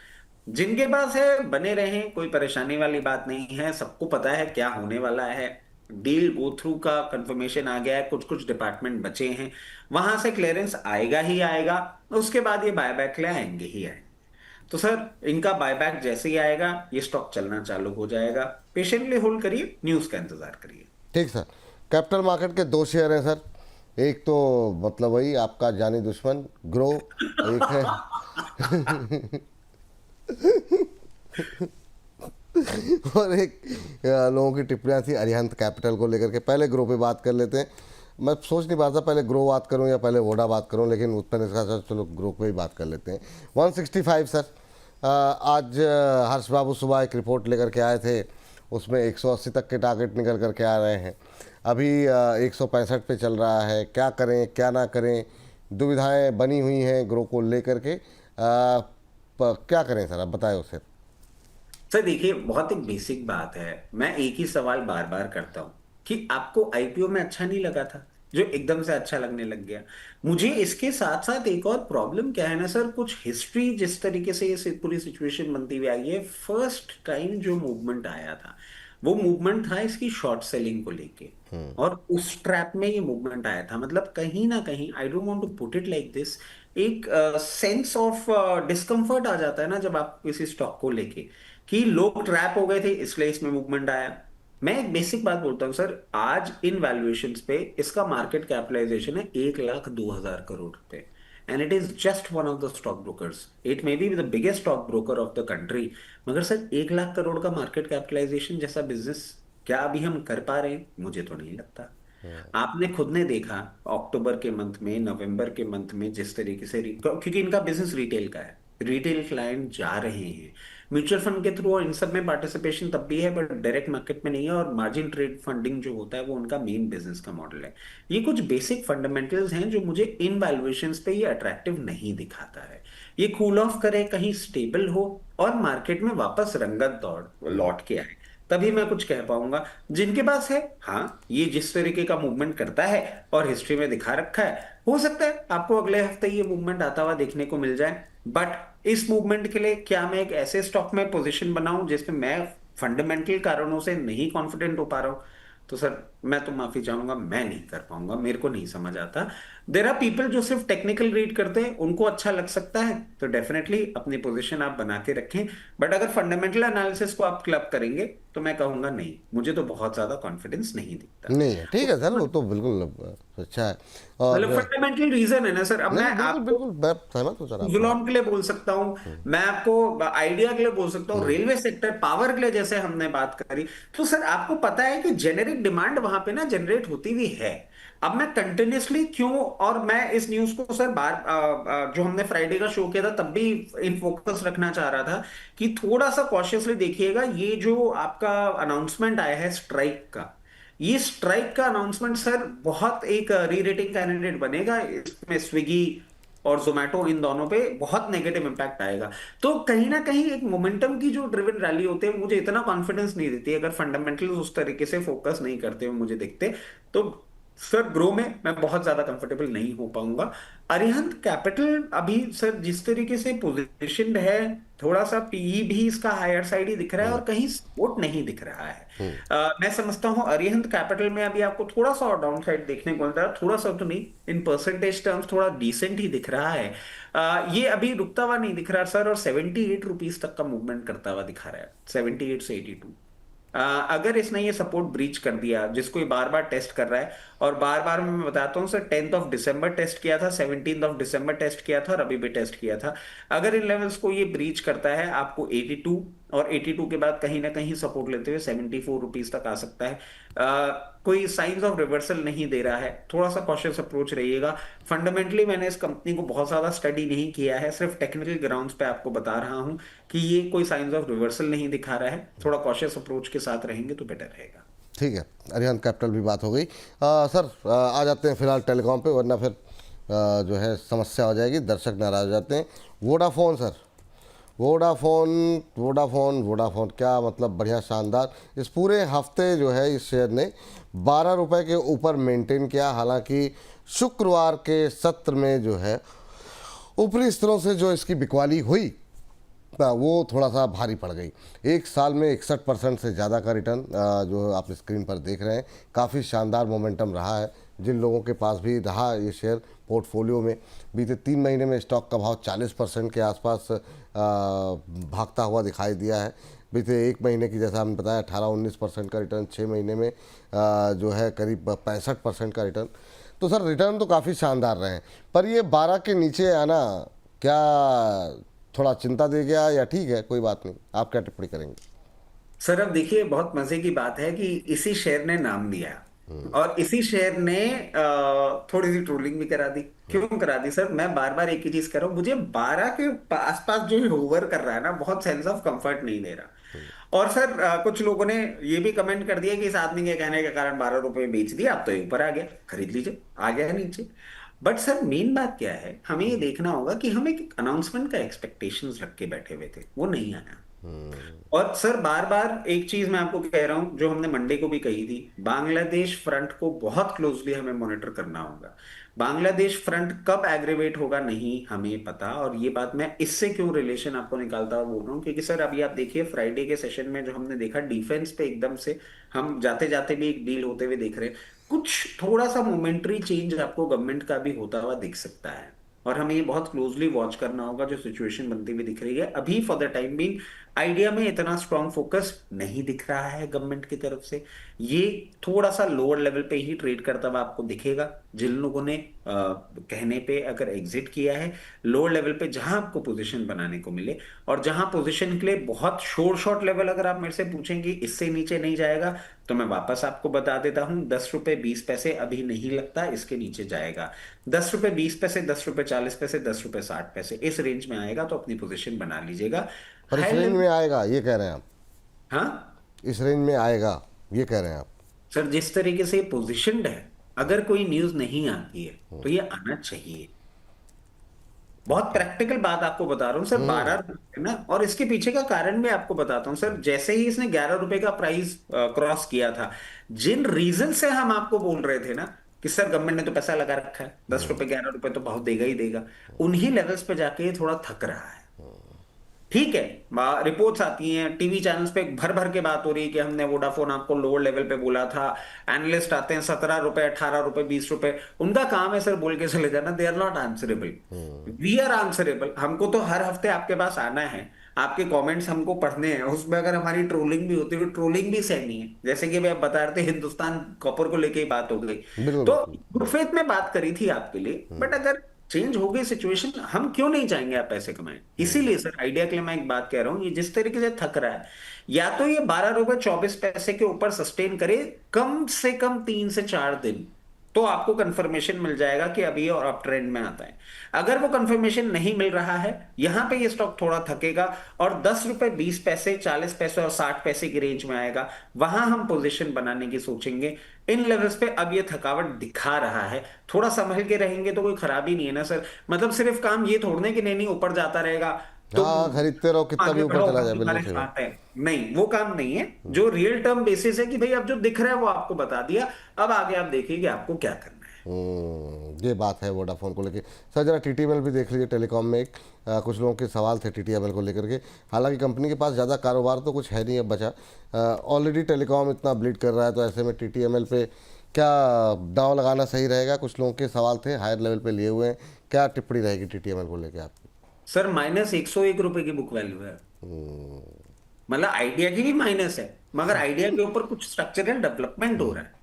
Speaker 2: जिनके पास है बने रहें, कोई परेशानी वाली बात नहीं है। सबको पता है क्या होने वाला है। डील गो थ्रू का कंफर्मेशन आ गया है, कुछ कुछ डिपार्टमेंट बचे हैं, वहां से क्लियरेंस आएगा ही आएगा, उसके बाद ये बायबैक ले आएंगे ही आएंगे। तो सर इनका बायबैक जैसे ही आएगा ये स्टॉक चलना चालू हो जाएगा। पेशेंटली होल्ड करिए, न्यूज का इंतजार करिए।
Speaker 1: ठीक सर। कैपिटल मार्केट के दो शेयर हैं सर, एक तो मतलब वही आपका जानी दुश्मन ग्रो, एक है और एक लोगों की टिप्पणियाँ थी अरिहंत कैपिटल को लेकर के। पहले ग्रो पे बात कर लेते हैं। मैं सोच नहीं पा था पहले ग्रो बात करूं या पहले वोडा बात करूं, लेकिन मैंने कहा सर चलो ग्रो पे ही बात कर लेते हैं। 165 सर। आज हर्ष बाबू सुबह एक रिपोर्ट लेकर के आए थे, उसमें 180 तक के टारगेट निकल करके आ रहे हैं। अभी 165 पे चल रहा है। क्या करें क्या ना करें, दुविधाएं बनी हुई हैं ग्रो को लेकर के। क्या करें सर, आप बताएं उसे।
Speaker 2: सर देखिए, बहुत एक बेसिक बात है। मैं एक ही सवाल बार बार करता हूं कि आपको आईपीओ में अच्छा नहीं लगा था जो एकदम से अच्छा लगने लग गया। मुझे इसके साथ साथ एक और प्रॉब्लम क्या है ना सर, कुछ हिस्ट्री जिस तरीके से ये पूरी सिचुएशन बनती हुई आई है, फर्स्ट टाइम जो मूवमेंट आया था वो मूवमेंट था इसकी शॉर्ट सेलिंग को लेके, और उस ट्रैप में ये मूवमेंट आया था। मतलब कहीं ना कहीं, I don't want to put it like this, एक सेंस ऑफ डिस्कम्फर्ट आ जाता है ना जब आप किसी स्टॉक को लेके, कि लोग ट्रैप हो गए थे इसलिए इसमें मूवमेंट आया। मैं एक बेसिक बात बोलता हूँ सर, आज इन वैल्यूएशंस पे इसका मार्केट कैपिटलाइजेशन है 1,02,000 करोड़ रुपए, and it is just one of the stock brokers. It may be the biggest stock broker of the country, मगर सर 1,00,000 करोड़ का मार्केट कैपिटलाइजेशन जैसा बिजनेस क्या अभी हम कर पा रहे हैं? मुझे तो नहीं लगता। आपने खुद ने देखा अक्टूबर के मंथ में, नवंबर के मंथ में, जिस तरीके से क्योंकि इनका बिजनेस रिटेल का है, रिटेल क्लाइंट जा रहे हैं म्यूचुअल फंड के थ्रू, और इन सब में पार्टिसिपेशन तब भी है बट डायरेक्ट मार्केट में नहीं है, और मार्जिन ट्रेड फंडिंग जो होता है वो उनका मेन बिजनेस का मॉडल है। ये कुछ बेसिक फंडामेंटल्स हैं जो मुझे इन वैल्यूएशंस पे ये अट्रैक्टिव नहीं दिखाता है। ये कूल ऑफ करे, कहीं स्टेबल हो और मार्केट में वापस रंगत दौड़ लौट के आए, तभी मैं कुछ कह पाऊंगा। जिनके पास है, हाँ, ये जिस तरीके का मूवमेंट करता है और हिस्ट्री में दिखा रखा है, हो सकता है आपको अगले हफ्ते ये मूवमेंट आता हुआ देखने को मिल जाए। बट इस मूवमेंट के लिए क्या मैं एक ऐसे स्टॉक में पोजीशन बनाऊं जिसमें मैं फंडामेंटल कारणों से नहीं कॉन्फिडेंट हो पा रहा हूं? तो सर मैं तो माफी चाहूंगा, मैं नहीं कर पाऊंगा, मेरे को नहीं समझ आता। देर आर पीपल जो सिर्फ टेक्निकल रीड करते हैं, उनको अच्छा लग सकता है तो डेफिनेटली अपनी पोजीशन आप बना के रखें। बट अगर फंडामेंटल एनालिसिस को आप क्लब करेंगे तो मैं कहूंगा नहीं, मुझे तो बहुत ज्यादा कॉन्फिडेंस नहीं दिखता।
Speaker 1: नहीं है, ठीक है सर, वो तो बिल्कुल अच्छा है। और
Speaker 2: मतलब फंडामेंटल रीजन है ना सर। अब
Speaker 1: नहीं
Speaker 2: मैं
Speaker 1: नहीं, बिल्कुल
Speaker 2: आपको
Speaker 1: बिल्कुल मैं सहमत हूँ सर आपकी बात।
Speaker 2: जुलॉन के लिए बोल सकता हूँ, मैं आपको आइडिया के लिए बोल सकता हूँ, रेलवे सेक्टर, पावर के लिए जैसे हमने बात करी, तो सर आपको पता है कि जेनेरिक डिमांड वहां पे ना जनरेट होती भी है। अब मैं कंटिन्यूसली क्यों, और मैं इस न्यूज को सर जो हमने फ्राइडे का शो किया था तब भी इन फोकस रखना चाह रहा था कि थोड़ा सा कॉशियसली देखिएगा। ये जो आपका अनाउंसमेंट आया है स्ट्राइक का, ये स्ट्राइक का अनाउंसमेंट सर बहुत एक री रेटिंग कैंडिडेट बनेगा। इसमें स्विगी और जोमेटो, इन दोनों पे बहुत नेगेटिव इंपैक्ट आएगा। तो कहीं ना कहीं एक मोमेंटम की जो ड्रिवन रैली होते हैं, मुझे इतना कॉन्फिडेंस नहीं देती अगर फंडामेंटल्स उस तरीके से फोकस नहीं करते हुए मुझे दिखते। तो सर ग्रो में मैं बहुत ज्यादा कंफर्टेबल नहीं हो पाऊंगा। अरिहंत कैपिटल अभी सर जिस तरीके से पोजीशनड है, थोड़ा सा पीई भी इसका हायर साइड ही दिख रहा है और कहीं सपोर्ट नहीं दिख रहा है। मैं समझता हूं अरिहंत कैपिटल में अभी आपको थोड़ा सा और डाउन साइड देखने को मिल रहा है, थोड़ा सा तो नहीं, इन परसेंटेज टर्म्स थोड़ा डिसेंट ही दिख रहा है। ये अभी रुकता हुआ नहीं दिख रहा सर, और 78 रुपीज तक का मूवमेंट करता हुआ दिखा रहा है, 78 से 82। अगर इसने ये सपोर्ट ब्रीच कर दिया जिसको ये बार बार टेस्ट कर रहा है, और बार बार मैं बताता हूँ sir, 10th of December test किया था, 17th ऑफ दिसंबर टेस्ट किया था, और अभी भी टेस्ट किया था। अगर इन लेवल्स को ये ब्रीच करता है, आपको 82 और 82 के बाद कहीं ना कहीं सपोर्ट लेते हुए 74 रुपीज तक आ सकता है। कोई साइंस ऑफ रिवर्सल नहीं दे रहा है, थोड़ा सा कॉशियस अप्रोच रहिएगा। फंडामेंटली मैंने इस कंपनी को बहुत ज्यादा स्टडी नहीं किया है, सिर्फ टेक्निकल ग्राउंड्स पे आपको बता रहा हूं कि ये कोई साइंस ऑफ रिवर्सल नहीं दिखा रहा है। थोड़ा कॉशियस अप्रोच के साथ रहेंगे तो बेटर रहेगा।
Speaker 1: ठीक है, अरिहंत कैपिटल भी बात हो गई। सर आ जाते हैं फिलहाल टेलीकॉम पे, वरना फिर जो है समस्या हो जाएगी, दर्शक नाराज हो जाते हैं। Vodafone sir, Vodafone Vodafone Vodafone क्या मतलब बढ़िया शानदार। इस पूरे हफ्ते जो है इस शेयर ने 12 रुपये के ऊपर मेंटेन किया। हालांकि शुक्रवार के सत्र में जो है ऊपरी स्तरों से जो इसकी बिकवाली हुई ना वो थोड़ा सा भारी पड़ गई। एक साल में 61% से ज़्यादा का रिटर्न जो आप स्क्रीन पर देख रहे हैं, काफ़ी शानदार मोमेंटम रहा है। जिन लोगों के पास भी रहा ये शेयर पोर्टफोलियो में, बीते 3 महीने में स्टॉक का भाव 40% के आसपास भागता हुआ दिखाई दिया है। बीते 1 महीने की, जैसा हमने बताया, 18-19% का रिटर्न, 6 महीने में जो है करीब 65% का रिटर्न। तो सर रिटर्न तो काफ़ी शानदार रहे हैं, पर ये 12 के नीचे आना क्या थोड़ा चिंता दे गया या ठीक है, कोई बात नहीं? आप क्या टिप्पणी करेंगे?
Speaker 2: सर अब देखिए, बहुत मजे की बात है कि इसी शेयर ने नाम दिया और इसी शेयर ने थोड़ी सी ट्रोलिंग भी करा दी। क्यों करा दी सर? मैं बार बार एक ही चीज कर रहा हूँ, मुझे 12 के आसपास जो होवर कर रहा है ना, बहुत सेंस ऑफ कंफर्ट नहीं दे रहा। और सर कुछ लोगों ने ये भी कमेंट कर दिया कि इस आदमी के कहने के कारण 12 रुपए में बेच दिया, अब तो ये ऊपर आ गया, खरीद लीजिए, आ गया नीचे। बट सर मेन बात क्या है, हमें ये देखना होगा कि हम एक अनाउंसमेंट का एक्सपेक्टेशंस रख के बैठे हुए थे, वो नहीं आया। और सर बार बार एक चीज मैं आपको कह रहा हूं, जो हमने मंडे को भी कही थी, बांग्लादेश फ्रंट को बहुत क्लोजली हमें मॉनिटर करना होगा। बांग्लादेश फ्रंट कब एग्रीवेट होगा नहीं हमें पता। और ये बात मैं इससे क्यों रिलेशन आपको निकालता हुआ बोल रहा हूँ, क्योंकि सर अभी आप देखिए फ्राइडे के सेशन में जो हमने देखा, डिफेंस पे एकदम से हम जाते जाते भी एक डील होते हुए देख रहे हैं। कुछ थोड़ा सा मोमेंटरी चेंज आपको गवर्नमेंट का भी होता हुआ दिख सकता है, और हमें ये बहुत क्लोजली वॉच करना होगा जो सिचुएशन बनती हुई दिख रही है। अभी for the time being idea में इतना स्ट्रांग फोकस नहीं दिख रहा है गवर्नमेंट की तरफ से। ये थोड़ा सा लोअर लेवल पे ही ट्रेड करता हुआ आपको दिखेगा। जिन लोगों ने कहने पे अगर एग्जिट किया है, लोअर लेवल पे जहां आपको पोजीशन बनाने को मिले, और जहां पोजीशन के लिए बहुत शॉर्ट लेवल अगर आप मेरे से पूछेंगे इससे नीचे नहीं जाएगा, तो मैं वापस आपको बता देता हूं, 10 रुपए 20 पैसे अभी नहीं लगता इसके नीचे जाएगा। 10 रुपए 20 पैसे, 10 रुपए 40 पैसे, 10 रुपए 60 पैसे, इस रेंज में आएगा तो अपनी पोजीशन बना लीजिएगा।
Speaker 1: पर इस
Speaker 2: हाई
Speaker 1: रेंज
Speaker 2: लेवल।
Speaker 1: में आएगा ये कह रहे हैं आप?
Speaker 2: हाँ
Speaker 1: इस रेंज में आएगा ये कह रहे हैं आप?
Speaker 2: सर, जिस तरीके से पोजीशनड है, अगर कोई न्यूज नहीं आती है तो ये आना चाहिए। बहुत प्रैक्टिकल बात आपको बता रहा हूँ सर, 12 रुपए ना, और इसके पीछे का कारण भी आपको बताता हूँ सर। जैसे ही इसने 11 रुपए का प्राइस क्रॉस किया था, जिन रीजन से हम आपको बोल रहे थे ना कि सर गवर्नमेंट ने तो पैसा लगा रखा है, 10 रुपए 11 रुपए तो बहुत देगा ही देगा, उन्हीं लेवल्स पे जाके ये थोड़ा थक रहा है। ठीक है, रिपोर्ट्स आती हैं टीवी चैनल्स पे, भर भर के बात हो रही है कि हमने वोडाफोन आपको लोअर लेवल पे बोला था। एनालिस्ट आते हैं 17 रुपए 18 रुपए 20 रुपए, उनका काम है सर बोल के चले जाना, they are not answerable. We are answerable. हमको तो हर हफ्ते आपके पास आना है, आपके कमेंट्स हमको पढ़ने हैं, उसमें अगर हमारी ट्रोलिंग भी होती है, ट्रोलिंग भी सहनी है। जैसे कि आप बता रहे थे, हिंदुस्तान कॉपर को लेके ही बात हो गई,
Speaker 1: बिल्कुल
Speaker 2: तो
Speaker 1: बिल्कुल।
Speaker 2: गुड फेथ में बात करी थी आपके लिए। बट अगर चेंज हो गई सिचुएशन, हम क्यों नहीं चाहेंगे आप पैसे कमाएं? इसीलिए सर आइडिया के लिए मैं एक बात कह रहा हूं, ये जिस तरीके से थक रहा है, या तो ये 12 रुपए 24 पैसे के ऊपर सस्टेन करे कम से कम 3 से 4 दिन, तो आपको कंफर्मेशन मिल जाएगा कि अभी ये और अप ट्रेंड में आता है। अगर वो कंफर्मेशन नहीं मिल रहा है, यहां पे ये स्टॉक थोड़ा थकेगा और 10 रुपए 20 पैसे 40 पैसे और 60 पैसे की रेंज में आएगा, वहां हम पोजीशन बनाने की सोचेंगे। इन लेवल्स पे अब ये थकावट दिखा रहा है, थोड़ा संभल के रहेंगे तो कोई खराबी नहीं है ना सर। मतलब सिर्फ काम ये थोड़ने कि नहीं नहीं ऊपर जाता रहेगा तो
Speaker 1: हाँ, खरीदते रहो, कितना भी
Speaker 2: आगे
Speaker 1: ऊपर
Speaker 2: बढ़ो,
Speaker 1: चला
Speaker 2: हम
Speaker 1: जाए, बिल्कुल
Speaker 2: तुम्हारे
Speaker 1: सही बात।
Speaker 2: साथ है। नहीं, वो काम नहीं है। जो रियल टर्म बेसिस है कि भाई अब जो दिख रहा है वो आपको बता दिया, अब आगे आप देखिए कि आपको क्या करना है।
Speaker 1: ये बात है वोडाफोन को लेके। सर जरा टीटीएमएल भी देख लीजिए, टेलीकॉम में एक कुछ लोगों के सवाल थे टीटीएमएल को लेकर के। हालांकि कंपनी के पास ज़्यादा कारोबार तो कुछ है नहीं अब बचा, ऑलरेडी टेलीकॉम इतना ब्लीड कर रहा है, तो ऐसे में टीटीएमएल पे क्या दांव लगाना सही रहेगा? कुछ लोगों के सवाल थे, हायर लेवल पे लिए हुए हैं, क्या टिप्पणी रहेगी टीटीएमएल को लेकर आपकी?
Speaker 2: सर -101 रुपए की बुक वैल्यू है, मतलब आइडिया की भी माइनस है, मगर आइडिया के ऊपर कुछ स्ट्रक्चरल डेवलपमेंट हो रहा है।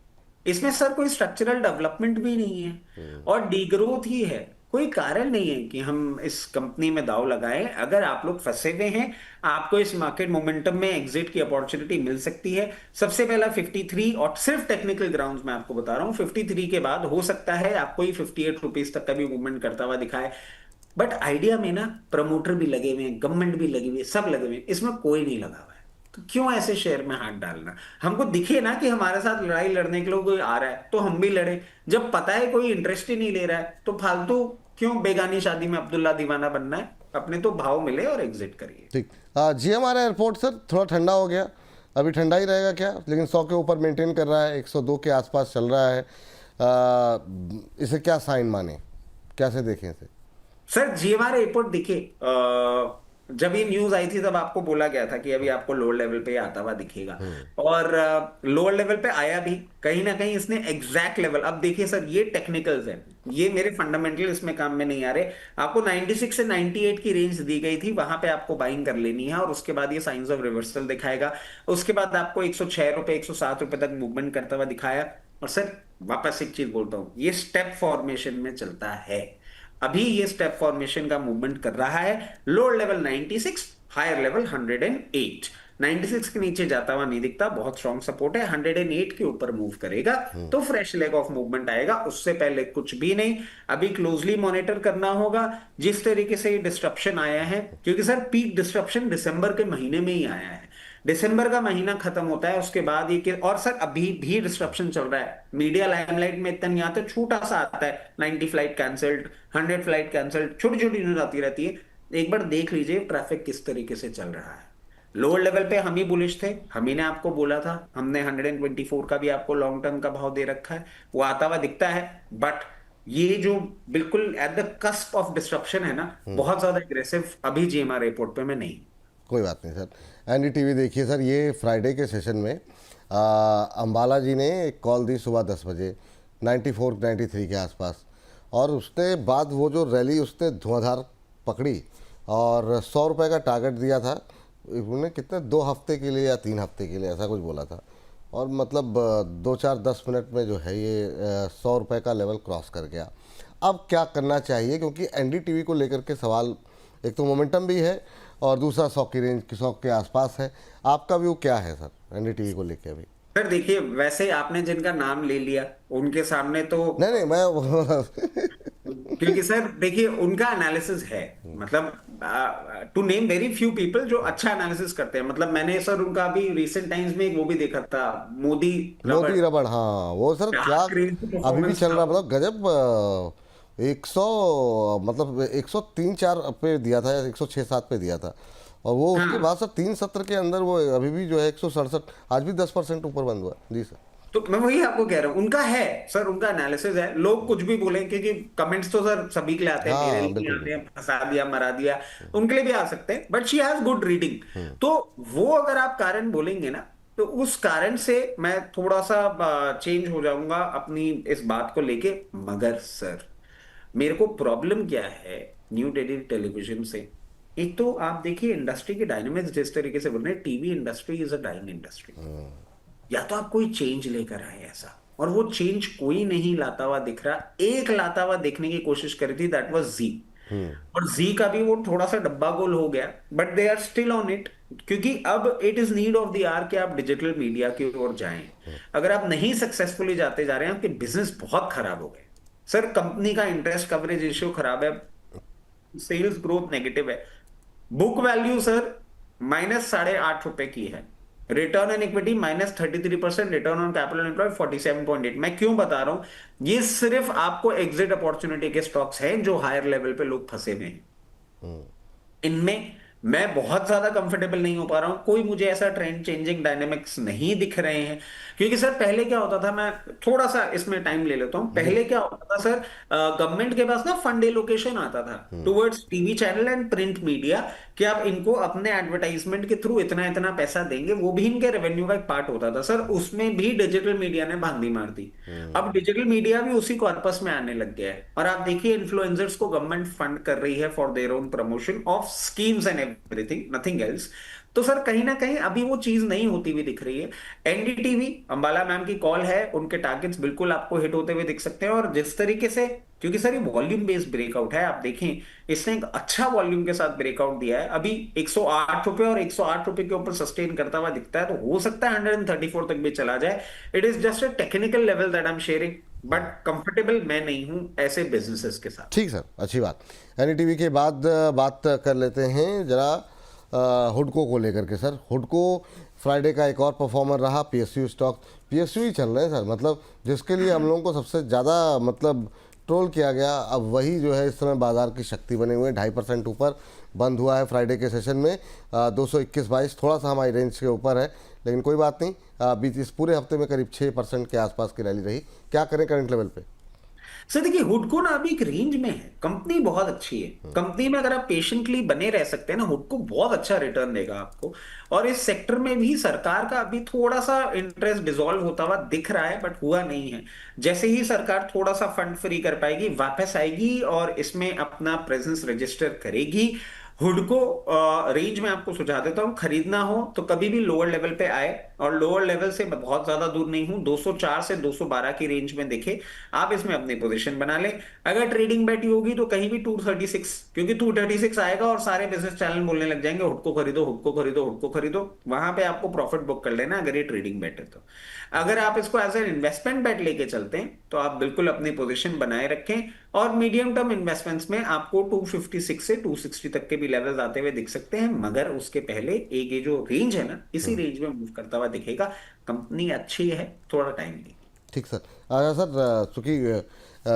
Speaker 2: इसमें सर कोई स्ट्रक्चरल डेवलपमेंट भी नहीं है और डीग्रोथ ही है। कोई कारण नहीं है कि हम इस कंपनी में दाव लगाएं। अगर आप लोग फंसे हुए हैं, आपको इस मार्केट मोमेंटम में एग्जिट की अपॉर्चुनिटी मिल सकती है। सबसे पहला 53, और सिर्फ टेक्निकल ग्राउंड्स में आपको बता रहा हूं, 53 के बाद हो सकता है आपको ही 58 रुपीज तक का भी मूवमेंट करता हुआ दिखाए। बट आइडिया में ना प्रमोटर भी लगे हुए हैं, गवर्नमेंट भी लगी हुई है, सब लगे हुए हैं, इसमें कोई नहीं लगा हुआ है। तो क्यों ऐसे शेयर में हाथ डालना? हमको दिखे ना कि हमारे साथ लड़ाई लड़ने के लिए कोई आ रहा है तो हम भी लड़े। जब पता है कोई इंटरेस्ट ही नहीं ले रहा है तो फालतू क्यों बेगानी शादी में अब्दुल्ला दीवाना बनना है? अपने तो भाव मिले और एग्जिट करिए।
Speaker 1: ठीक। GMR एयरपोर्ट सर थोड़ा ठंडा हो गया, अभी ठंडा ही रहेगा क्या? लेकिन 100 के ऊपर मेंटेन कर रहा है, 102 के आसपास चल रहा है। इसे क्या साइन माने, कैसे देखें इसे?
Speaker 2: सर GMR एयरपोर्ट देखिए, जब ये न्यूज आई थी तब आपको बोला गया था कि अभी आपको लोअर लेवल पे आता हुआ दिखेगा, और लोअर लेवल पे आया भी। कहीं ना कहीं इसने एग्जैक्ट लेवल, अब देखिए सर ये टेक्निकल्स है, ये मेरे फंडामेंटल इसमें काम में नहीं आ रहे। आपको 96 से 98 की रेंज दी गई थी, वहां पे आपको बाइंग कर लेनी है, और उसके बाद ये साइंस ऑफ रिवर्सल दिखाएगा। उसके बाद आपको 106 रुपए 107 रुपए तक मूवमेंट करता हुआ दिखाया। और सर वापस एक चीज बोलता हूं, ये स्टेप फॉर्मेशन में चलता है। अभी ये स्टेप फॉर्मेशन का मूवमेंट कर रहा है। Lower level 96, higher level 108। 96 के नीचे जाता हुआ नहीं दिखता, बहुत स्ट्रॉन्ग सपोर्ट है। 108 के ऊपर मूव करेगा तो फ्रेश लेग ऑफ मूवमेंट आएगा, उससे पहले कुछ भी नहीं। अभी क्लोजली मॉनिटर करना होगा जिस तरीके से ये डिस्ट्रप्शन आया है, क्योंकि सर पीक डिस्ट्रप्शन दिसंबर के महीने में ही आया है। दिसंबर का महीना खत्म होता है, उसके बाद ये और सर अभी भी डिस्ट्रप्शन चल रहा है। मीडिया लाइमलाइट में इतना नहीं आता, छोटा सा आता है, 90 फ्लाइट कैंसिल्ड, 100 फ्लाइट कैंसिल्ड, छोटी छोटी न्यूज आती रहती है। एक बार देख लीजिए ट्रैफिक किस तरीके से चल रहा है। लोअर लेवल पे हम ही बुलिश थे, हम ही ने आपको बोला था, हमने 124 का भी आपको लॉन्ग टर्म का भाव दे रखा है, वो आता हुआ दिखता है। बट ये जो बिल्कुल at the cusp of disruption है ना, बहुत ज्यादा एग्रेसिव अभी जीएमआर रिपोर्ट पे मैं नहीं।
Speaker 1: कोई बात नहीं सर। एनडीटीवी देखिए सर, ये फ्राइडे के सेशन में अंबाला जी ने एक कॉल दी सुबह 10 बजे 94 93 के आसपास, और उसके बाद वो जो रैली उसने धुआंधार पकड़ी और 100 रुपये का टारगेट दिया था। उन्होंने कितने 2 हफ्ते के लिए या 3 हफ्ते के लिए ऐसा कुछ बोला था, और मतलब 2-4-10 मिनट में जो है ये 100 रुपये का लेवल क्रॉस कर गया। अब क्या करना चाहिए, क्योंकि एनडीटीवी को लेकर के सवाल, एक तो मोमेंटम भी है और दूसरा 100 की रेंज 100 के आसपास है। आपका व्यू क्या है सर एनडीटीवी को लेकर अभी?
Speaker 2: सर देखिए, वैसे आपने जिनका नाम ले लिया उनके सामने तो,
Speaker 1: नहीं नहीं मैं
Speaker 2: क्योंकि सर देखिए उनका एनालिसिस है, मतलब to name very few people जो अच्छा एनालिसिस करते हैं। मतलब मैंने सर उनका अभी रिसेंट टाइम्स में एक वो भी देखा था, मोदी रबड़,
Speaker 1: मोदी रबड़, हाँ वो सर
Speaker 2: क्या
Speaker 1: क्या
Speaker 2: क्रेजी
Speaker 1: अभी भी
Speaker 2: परफॉर्मेंस
Speaker 1: चल
Speaker 2: था।
Speaker 1: रहा, मतलब गजब। 100 मतलब 103-4 पे दिया था या 106-7 पे दिया था, और वो उसके
Speaker 2: हाँ,
Speaker 1: बाद सर 3 सत्र के अंदर वो अभी भी जो है 167, आज भी 10% ऊपर बंद हुआ जी सर।
Speaker 2: तो मैं वही आपको कह रहा हूँ, उनका है सर, उनका एनालिसिस है। लोग कुछ भी बोले, क्योंकि कमेंट्स तो सर सभी के लिए आते हैं, मेरे
Speaker 1: हाँ
Speaker 2: लिए भी
Speaker 1: बिल्कुल
Speaker 2: आते हैं,
Speaker 1: बिल्कुल।
Speaker 2: फंसा दिया मरा दिया, उनके लिए भी आ सकते हैं, but she has good reading. तो वो अगर आप कारण बोलेंगे ना, तो उस कारण से मैं थोड़ा सा चेंज हो जाऊंगा अपनी इस बात को लेके। मगर सर मेरे को प्रॉब्लम क्या है न्यू डेली टेलीविजन से, एक तो आप देखिए इंडस्ट्री के डायनामिक्स जिस तरीके से बन रहे हैं, TV industry is a dying industry. या तो आप कोई चेंज लेकर आए ऐसा, और वो चेंज कोई नहीं लाता हुआ दिख रहा। एक लाता हुआ देखने की कोशिश करी थी, दैट वाज जी, और जी का भी वो थोड़ा सा डब्बा गोल हो गया, but they are still on it. क्योंकि अब it is need of the hour कि आप डिजिटल मीडिया की ओर जाएं। अगर आप नहीं सक्सेसफुली जाते जा रहे हैं, आपके बिजनेस बहुत खराब हो गए सर। कंपनी का इंटरेस्ट कवरेज रेशियो खराब है, सेल्स ग्रोथ नेगेटिव है, बुक वैल्यू सर -8.5 रुपए की है, return on equity -33%, return on capital employed 47.8। मैं क्यों बता रहा हूं, ये सिर्फ आपको एग्जिट अपॉर्चुनिटी के स्टॉक्स हैं जो हायर लेवल पे लोग फंसे हुए हैं। इनमें मैं बहुत ज्यादा कंफर्टेबल नहीं हो पा रहा हूं, कोई मुझे ऐसा ट्रेंड चेंजिंग डायनेमिक्स नहीं दिख रहे हैं। क्योंकि सर पहले क्या होता था, मैं थोड़ा सा इसमें टाइम ले लेता हूं।
Speaker 1: जी।
Speaker 2: पहले क्या होता था सर, गवर्नमेंट के पास ना फंड एलोकेशन आता था towards TV channel and print media, कि आप इनको अपने एडवर्टाइजमेंट के थ्रू इतना इतना पैसा देंगे, वो भी इनके रेवेन्यू का एक पार्ट होता था सर। उसमें भी डिजिटल मीडिया ने भांदी मार दी। अब डिजिटल मीडिया भी उसी कॉर्पस में आने लग गया है, और आप देखिए इन्फ्लुएंसर्स को गवर्नमेंट फंड कर रही है for their own promotion of schemes and everything, nothing else. तो सर कहीं ना कहीं अभी वो चीज नहीं होती हुई दिख रही है। एनडीटीवी, अंबाला मैम की कॉल है, उनके टारगेट्स बिल्कुल आपको हिट होते हुए दिख सकते हैं। और जिस तरीके से, क्योंकि सर ये वॉल्यूम बेस्ड ब्रेकआउट है, आप देखें इसने एक अच्छा वॉल्यूम के साथ ब्रेकआउट दिया है। अभी 108 रुपए और 108 रुपए के ऊपर सस्टेन करता हुआ दिखता है, तो हो सकता है 134 तक भी चला जाए। It is just a technical level that I am sharing, but comfortable मैं नहीं हूं ऐसे बिजनेसेस के साथ।
Speaker 1: ठीक सर, अच्छी बात। एनडीटीवी के बाद बात कर लेते हैं जरा हुडको को लेकर के। सर हुडको फ्राइडे का एक और परफॉर्मर रहा, पीएसयू स्टॉक, पीएसयू ही चल रहे हैं सर, मतलब जिसके लिए हम लोगों को सबसे ज़्यादा मतलब ट्रोल किया गया, अब वही जो है इस समय बाजार की शक्ति बने हुए हैं। 2.5% ऊपर बंद हुआ है फ्राइडे के सेशन में, 221.22, थोड़ा सा हमारी रेंज के ऊपर है, लेकिन कोई बात नहीं। बीच इस पूरे हफ्ते में करीब 6% के आसपास की रैली रही। क्या करें करंट लेवल पे?
Speaker 2: सर देखिए, हुडको ना अभी एक रेंज में है, कंपनी बहुत अच्छी है, कंपनी में अगर आप पेशेंटली बने रह सकते हैं ना, हुडको बहुत अच्छा रिटर्न देगा आपको। और इस सेक्टर में भी सरकार का अभी थोड़ा सा इंटरेस्ट डिसॉल्व होता हुआ दिख रहा है, बट हुआ नहीं है। जैसे ही सरकार थोड़ा सा फंड फ्री कर पाएगी, वापस आएगी और इसमें अपना प्रेजेंस रजिस्टर करेगी। हुडको रेंज में आपको सुझाव देता हूं, खरीदना हो तो कभी भी लोअर लेवल पे आए, और लोअर लेवल से मैं बहुत ज्यादा दूर नहीं हूं, 204 से 212 की रेंज में देखे, आप इसमें अपनी पोजीशन बना लें। अगर ट्रेडिंग बैठी होगी तो कहीं भी 236, क्योंकि 236 आएगा और सारे बिजनेस चैनल बोलने लग जाएंगे हुडको खरीदो, हुडको खरीदो, हुडको खरीदो, वहां पे आपको प्रॉफिट बुक कर लेना अगर ये ट्रेडिंग बैठ है तो। अगर आप इसको एज एन इन्वेस्टमेंट बैट लेके चलते हैं तो आप बिल्कुल अपनी पोजीशन बनाए रखें, और मीडियम टर्म इन्वेस्टमेंट्स में आपको 256 से 260 तक के भी लेवल्स आते हुए दिख सकते हैं, मगर उसके पहले एक ये जो रेंज है ना, इसी रेंज में मूव करता हुआ दिखेगा। कंपनी अच्छी है, थोड़ा टाइम ली।
Speaker 1: ठीक सर। अच्छा सर, चूँकि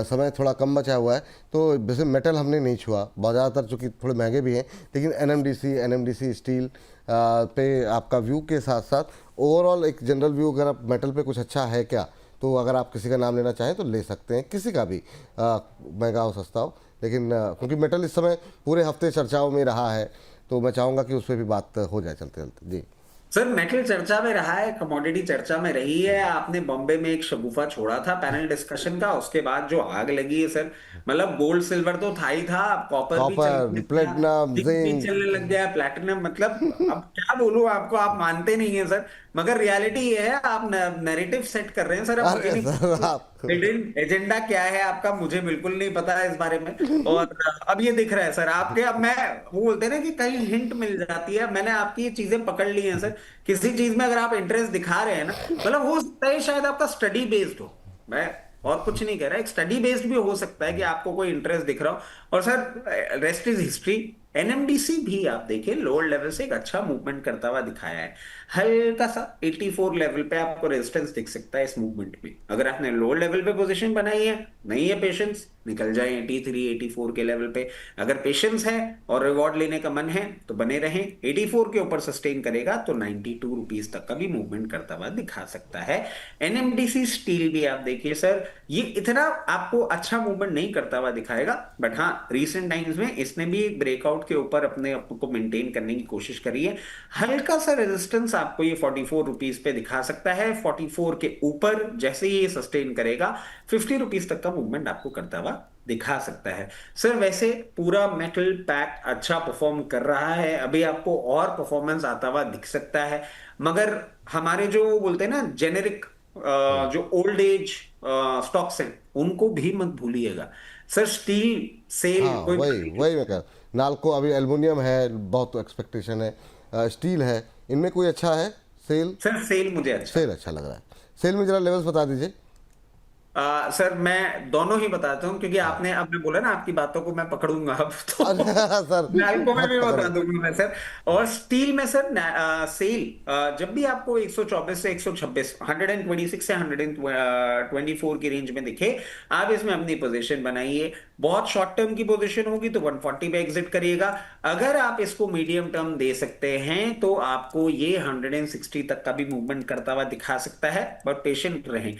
Speaker 1: समय थोड़ा कम बचा हुआ है तो वैसे मेटल हमने नहीं छुआ, बहुत ज़्यादातर चूँकि थोड़े महंगे भी हैं, लेकिन एनएमडीसी स्टील पे आपका व्यू के साथ साथ ओवरऑल एक जनरल व्यू, अगर आप मेटल पे कुछ अच्छा है क्या, तो अगर आप किसी का नाम लेना चाहें तो ले सकते हैं, किसी का भी, महंगा हो सस्ता हो, लेकिन क्योंकि मेटल इस समय पूरे हफ्ते चर्चाओं में रहा है, तो मैं चाहूँगा कि उस पर भी बात हो जाए चलते चलते। जी
Speaker 2: सर, मेटल चर्चा में रहा है, कमोडिटी चर्चा में रही है। आपने बॉम्बे में एक शगुफा छोड़ा था पैनल डिस्कशन का, उसके बाद जो आग लगी है सर, मतलब गोल्ड सिल्वर तो था ही था, अब कॉपर भी चलने
Speaker 1: कॉपर,
Speaker 2: लग गया,
Speaker 1: प्लेटिनम,
Speaker 2: जिंक भी
Speaker 1: जिंक।
Speaker 2: चलने लग गया, प्लैटिनम, मतलब अब क्या बोलूं आपको, आप मानते नहीं है सर, मगर रियलिटी ये है, आप नैरेटिव सेट कर रहे हैं सर। अब मुझे
Speaker 1: अरे
Speaker 2: नहीं
Speaker 1: सर
Speaker 2: पता
Speaker 1: आप
Speaker 2: हिडन एजेंडा क्या है आपका, मुझे बिल्कुल नहीं पता है इस बारे में। और अब ये दिख रहा है सर आपके, अब मैं, वो बोलते हैं ना कि कहीं हिंट मिल जाती है, मैंने आपकी ये चीजें पकड़ ली हैं सर। किसी चीज में अगर आप इंटरेस्ट दिखा रहे हैं ना, मतलब हो सकता है शायद आपका स्टडी बेस्ड हो, मैं और कुछ नहीं कह रहा, एक स्टडी बेस्ड भी हो सकता है कि आपको कोई इंटरेस्ट दिख रहा हो। और sir rest is history. NMDC भी आप देखिए लोअर लेवल से एक अच्छा मूवमेंट करता हुआ दिखाया है, हल्का सा 84 लेवल पे आपको रेजिस्टेंस दिख सकता है इस मूवमेंट में। अगर आपने लोअर लेवल पे पोजीशन बनाई है, नहीं है पेशेंस, निकल जाए 83 84 के लेवल पे। अगर पेशेंस है और रिवॉर्ड लेने का मन है तो बने रहें, 84 के ऊपर सस्टेन करेगा तो 92 रुपीज तक का भी मूवमेंट करता हुआ दिखा सकता है। एनएमडीसी स्टील भी आप देखिए सर, ये इतना आपको अच्छा मूवमेंट नहीं करता हुआ दिखाएगा, बट हाँ रीसेंट टाइम्स में इसने भी एक ब्रेकआउट के ऊपर अपने आप को मेंटेन करने की कोशिश करी है। हल्का सा रेजिस्टेंस आपको ये 44 रुपीज पे दिखा सकता है, 44 के ऊपर जैसे ही ये सस्टेन करेगा 50 रुपीज तक का मूवमेंट आपको करता हुआ दिखा सकता है। सर वैसे पूरा मेटल पैक अच्छा परफॉर्म कर रहा है, अभी आपको और परफॉर्मेंस आता हुआ दिख सकता है, मगर हमारे जो बोलते हैं ना जेनेरिक, जो ओल्ड एज स्टॉक्स हैं, उनको भी मत भूलिएगा सर। स्टील
Speaker 1: हाँ,
Speaker 2: सेल कोई
Speaker 1: वही वही मैं कह, नाल्को, अभी एल्युमिनियम है, बहुत एक्सपेक्टेशन है, स्टील है, इनमें कोई अच्छा है? सेल,
Speaker 2: सर सेल मुझे अच्छा
Speaker 1: सेल
Speaker 2: लगा।
Speaker 1: अच्छा लग रहा है। सेल में जरा लेवल्स बता दीजिए।
Speaker 2: सर मैं दोनों ही बताता हूँ, क्योंकि आपने आपने बोला ना आपकी बातों को मैं पकड़ूंगा अब तो
Speaker 1: अरे सर,
Speaker 2: नाल्को में
Speaker 1: मत
Speaker 2: भी बता
Speaker 1: पकड़िए।
Speaker 2: दूंगा मैं सर। और स्टील में सर सेल, जब भी आपको 124 से 126, 126 से 124 की रेंज में दिखे, आप इसमें अपनी पोजीशन बनाइए। बहुत शॉर्ट टर्म की पोजीशन होगी तो 140 पे एग्जिट करिएगा। अगर आप इसको मीडियम टर्म दे सकते हैं तो आपको ये 160 तक का भी मूवमेंट करता हुआ दिखा सकता है, बट पेशेंट रहें।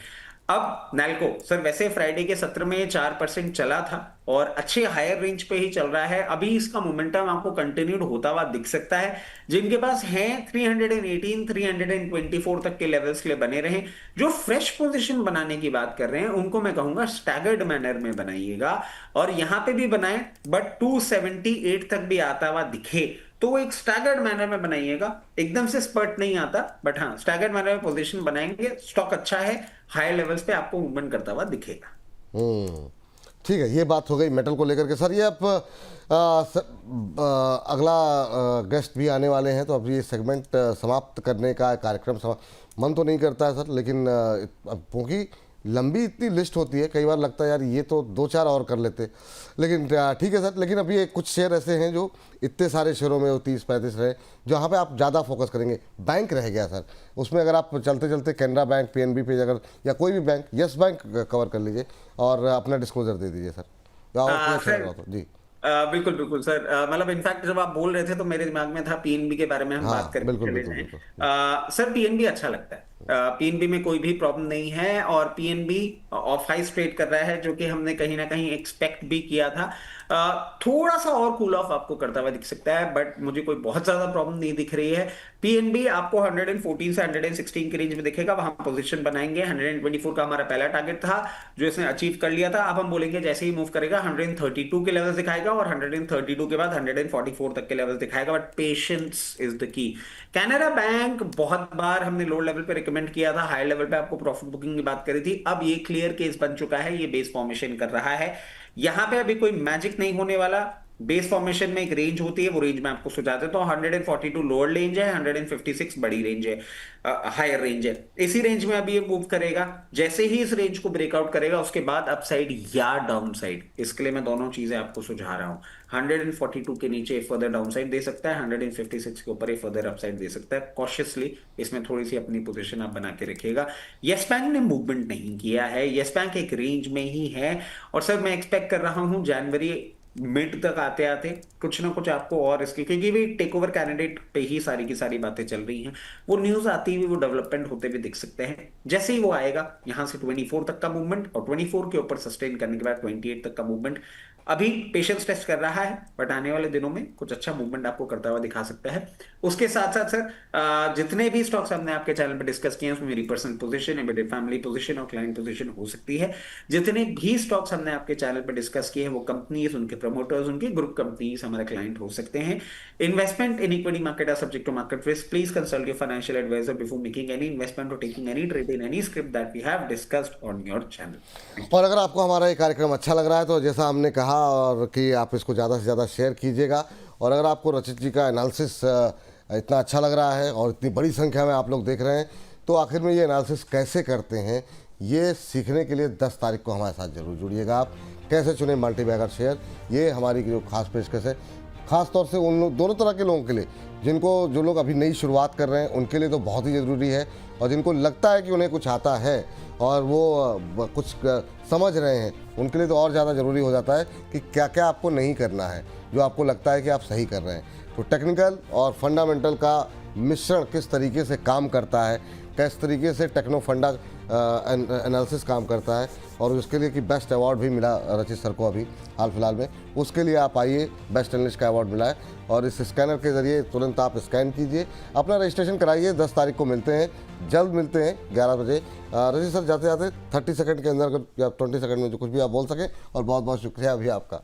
Speaker 2: अब नैल्को सर, वैसे फ्राइडे के सत्र में ये 4% चला था और अच्छे हायर रेंज पे ही चल रहा है, अभी इसका मोमेंटम आपको कंटिन्यूड होता हुआ दिख सकता है। जिनके पास है 318 324 तक के लेवल्स के लिए बने रहें। जो फ्रेश पोजीशन बनाने की बात कर रहे हैं उनको मैं कहूंगा स्टैगर्ड मैनर में बनाइएगा, और यहां पे भी बनाएं, बट 278 तक भी आता हुआ दिखे तो एक स्टैगर्ड मैनर में बनाइएगा, एकदम से स्पर्ट नहीं आता, बट हाँ स्टैगर्ड मैनर में पोजीशन बनाएंगे, स्टॉक अच्छा है, हायर लेवल्स पे आपको मूवमेंट करता हुआ दिखेगा।
Speaker 1: ठीक है, ये बात हो गई मेटल को लेकर के। सर ये आप अगला गेस्ट भी आने वाले हैं, तो अब ये सेगमेंट समाप्त करने का कार्यक्रम मन तो नहीं करता है सर, लेकिन अब क्योंकि लंबी इतनी लिस्ट होती है, कई बार लगता है यार ये तो 2-4 और कर लेते, लेकिन ठीक है सर। लेकिन अभी ये कुछ शेयर ऐसे हैं जो इतने सारे शेयरों में 30-35 रहे, जहाँ पे आप ज़्यादा फोकस करेंगे। बैंक रह गया सर, उसमें अगर आप चलते चलते कैनरा बैंक, पीएनबी पे अगर, या कोई भी बैंक, यस बैंक कवर कर लीजिए और अपना डिस्क्लोजर दे दीजिए सर, और कोई अच्छा लग रहा तो जी।
Speaker 2: बिल्कुल बिल्कुल सर, मतलब इनफैक्ट जब आप बोल रहे थे तो मेरे दिमाग में था पीएनबी के बारे में हम
Speaker 1: हाँ
Speaker 2: बात करके
Speaker 1: बिल्कुल
Speaker 2: चले
Speaker 1: बिल्कुल
Speaker 2: जाएं।
Speaker 1: बिल्कुल।
Speaker 2: सर पीएनबी अच्छा लगता है, पीएनबी में कोई भी प्रॉब्लम नहीं है, और पीएनबी ऑफ हाई ट्रेड कर रहा है, जो कि हमने कहीं ना कहीं एक्सपेक्ट भी किया था। थोड़ा सा और कूल ऑफ आपको करता हुआ दिख सकता है, बट मुझे कोई बहुत ज्यादा प्रॉब्लम नहीं दिख रही है। पीएनबी आपको 114 से 116 के रेंज में दिखेगा, वहां पोजीशन बनाएंगे। 124 का हमारा पहला टारगेट था जो इसने अचीव कर लिया था। अब हम बोलेंगे जैसे ही मूव करेगा 132 के लेवल्स दिखाएगा, और 132 के बाद 144 तक के लेवल्स दिखाएगा, but patience is the key. Canara bank बहुत बार हमने लो लेवल पे रिकमेंड किया था, हाई लेवल पे आपको प्रॉफिट बुकिंग की बात करी थी। अब ये क्लियर केस बन चुका है, ये बेस फॉर्मेशन कर रहा है। यहां पे अभी कोई मैजिक नहीं होने वाला। बेस फॉर्मेशन में एक रेंज होती है, वो रेंज मैं आपको सुझा देता हूं। 142 लोअर रेंज है, 156 बड़ी रेंज है, हायर रेंज है। इसी रेंज में अभी ये मूव करेगा। जैसे ही इस रेंज को ब्रेकआउट करेगा उसके बाद अपसाइड या डाउन साइड, इसके लिए मैं दोनों चीजें आपको सुझा रहा हूं। 142 के नीचे फर्दर डाउन साइड दे सकता है, 156 के ऊपर फर्दर अपसाइड दे सकता है। कॉशियसली इसमें थोड़ी सी अपनी पोजीशन आप बना के रखिएगा। यस बैंक ने मूवमेंट नहीं किया है, यस बैंक एक रेंज में ही है। और सर मैं एक्सपेक्ट कर रहा हूं जनवरी मिड तक आते आते कुछ ना कुछ आपको और इसकी, क्योंकि भी टेक ओवर कैंडिडेट पे ही सारी की सारी बातें चल रही हैं, वो न्यूज आती हुई, वो डेवलपमेंट होते हुए दिख सकते हैं। जैसे ही वो आएगा यहां से 24 तक का मूवमेंट, और 24 के ऊपर सस्टेन करने के बाद 28 तक का मूवमेंट। अभी पेशेंस टेस्ट कर रहा है, बट आने वाले दिनों में कुछ अच्छा मूवमेंट आपको करता हुआ दिखा सकता है। उसके साथ साथ सर जितने भी स्टॉक्स हमने आपके चैनल पर डिस्कस किए हैं उसमें मेरी personal position, embedded family position और क्लाइंट पोजीशन हो सकती है। जितने भी स्टॉक्स हमने आपके चैनल पर डिस्कस किए हैं वो कंपनीज, उनके प्रमोटर्स, उनके ग्रुप कंपनीज हमारे क्लाइंट हो सकते हैं। Investment in equity market are subject to market risk. Please consult your financial advisor before making any investment और taking any trade in any script that we have discussed on your channel.
Speaker 1: और अगर आपको हमारा ये कार्यक्रम अच्छा लग रहा है तो जैसा हमने कहा, और कि आप इसको ज़्यादा से ज़्यादा शेयर कीजिएगा। और अगर आपको रचित जी का एनालिसिस इतना अच्छा लग रहा है और इतनी बड़ी संख्या में आप लोग देख रहे हैं, तो आखिर में ये एनालिसिस कैसे करते हैं ये सीखने के लिए 10 तारीख को हमारे साथ जरूर जुड़िएगा। आप कैसे चुने मल्टी बैगर शेयर, ये हमारी जो खास पेशकश है, खास तौर से उन दोनों तरह के लोगों के लिए, जो लोग अभी नई शुरुआत कर रहे हैं उनके लिए तो बहुत ही ज़रूरी है, और जिनको लगता है कि उन्हें कुछ आता है और वो कुछ समझ रहे हैं, उनके लिए तो और ज़्यादा ज़रूरी हो जाता है कि क्या क्या आपको नहीं करना है जो आपको लगता है कि आप सही कर रहे हैं। तो टेक्निकल और फंडामेंटल का मिश्रण किस तरीके से काम करता है, किस तरीके से टेक्नो फंडा एनालिसिस काम करता है, और उसके लिए कि बेस्ट अवार्ड भी मिला रचित सर को अभी हाल फिलहाल में, उसके लिए आप आइए, बेस्ट एनालिस्ट का अवार्ड मिला है। और इस स्कैनर के ज़रिए तुरंत आप स्कैन कीजिए, अपना रजिस्ट्रेशन कराइए। 10 तारीख को मिलते हैं, जल्द मिलते हैं 11 बजे। रचित सर जाते जाते 30 सेकंड के अंदर या 20 सेकंड में जो कुछ भी आप बोल सकें, और बहुत बहुत शुक्रिया अभी आपका।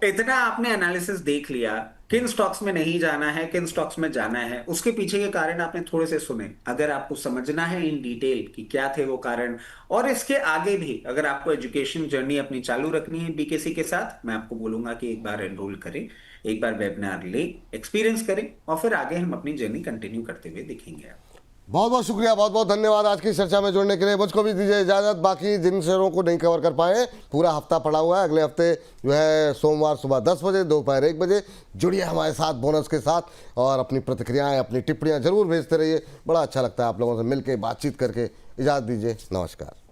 Speaker 2: इतना आपने एनालिसिस देख लिया, किन स्टॉक्स में नहीं जाना है, किन स्टॉक्स में जाना है, उसके पीछे के कारण आपने थोड़े से सुने। अगर आपको समझना है इन डिटेल कि क्या थे वो कारण, और इसके आगे भी अगर आपको एजुकेशन जर्नी अपनी चालू रखनी है बीकेसी के साथ, मैं आपको बोलूंगा कि एक बार एनरोल करें, एक बार वेबिनार ले, एक्सपीरियंस करें, और फिर आगे हम अपनी जर्नी कंटिन्यू करते हुए दिखेंगे।
Speaker 1: बहुत बहुत शुक्रिया, बहुत बहुत धन्यवाद आज की चर्चा में जुड़ने के लिए। मुझको भी दीजिए इजाज़त, बाकी जिन शेयरों को नहीं कवर कर पाए, पूरा हफ्ता पड़ा हुआ है, अगले हफ्ते जो है सोमवार सुबह 10 बजे, दोपहर 1 बजे जुड़िए हमारे साथ बोनस के साथ, और अपनी प्रतिक्रियाएं, अपनी टिप्पणियां जरूर भेजते रहिए। बड़ा अच्छा लगता है आप लोगों से मिलकर बातचीत करके। इजाज़त दीजिए, नमस्कार।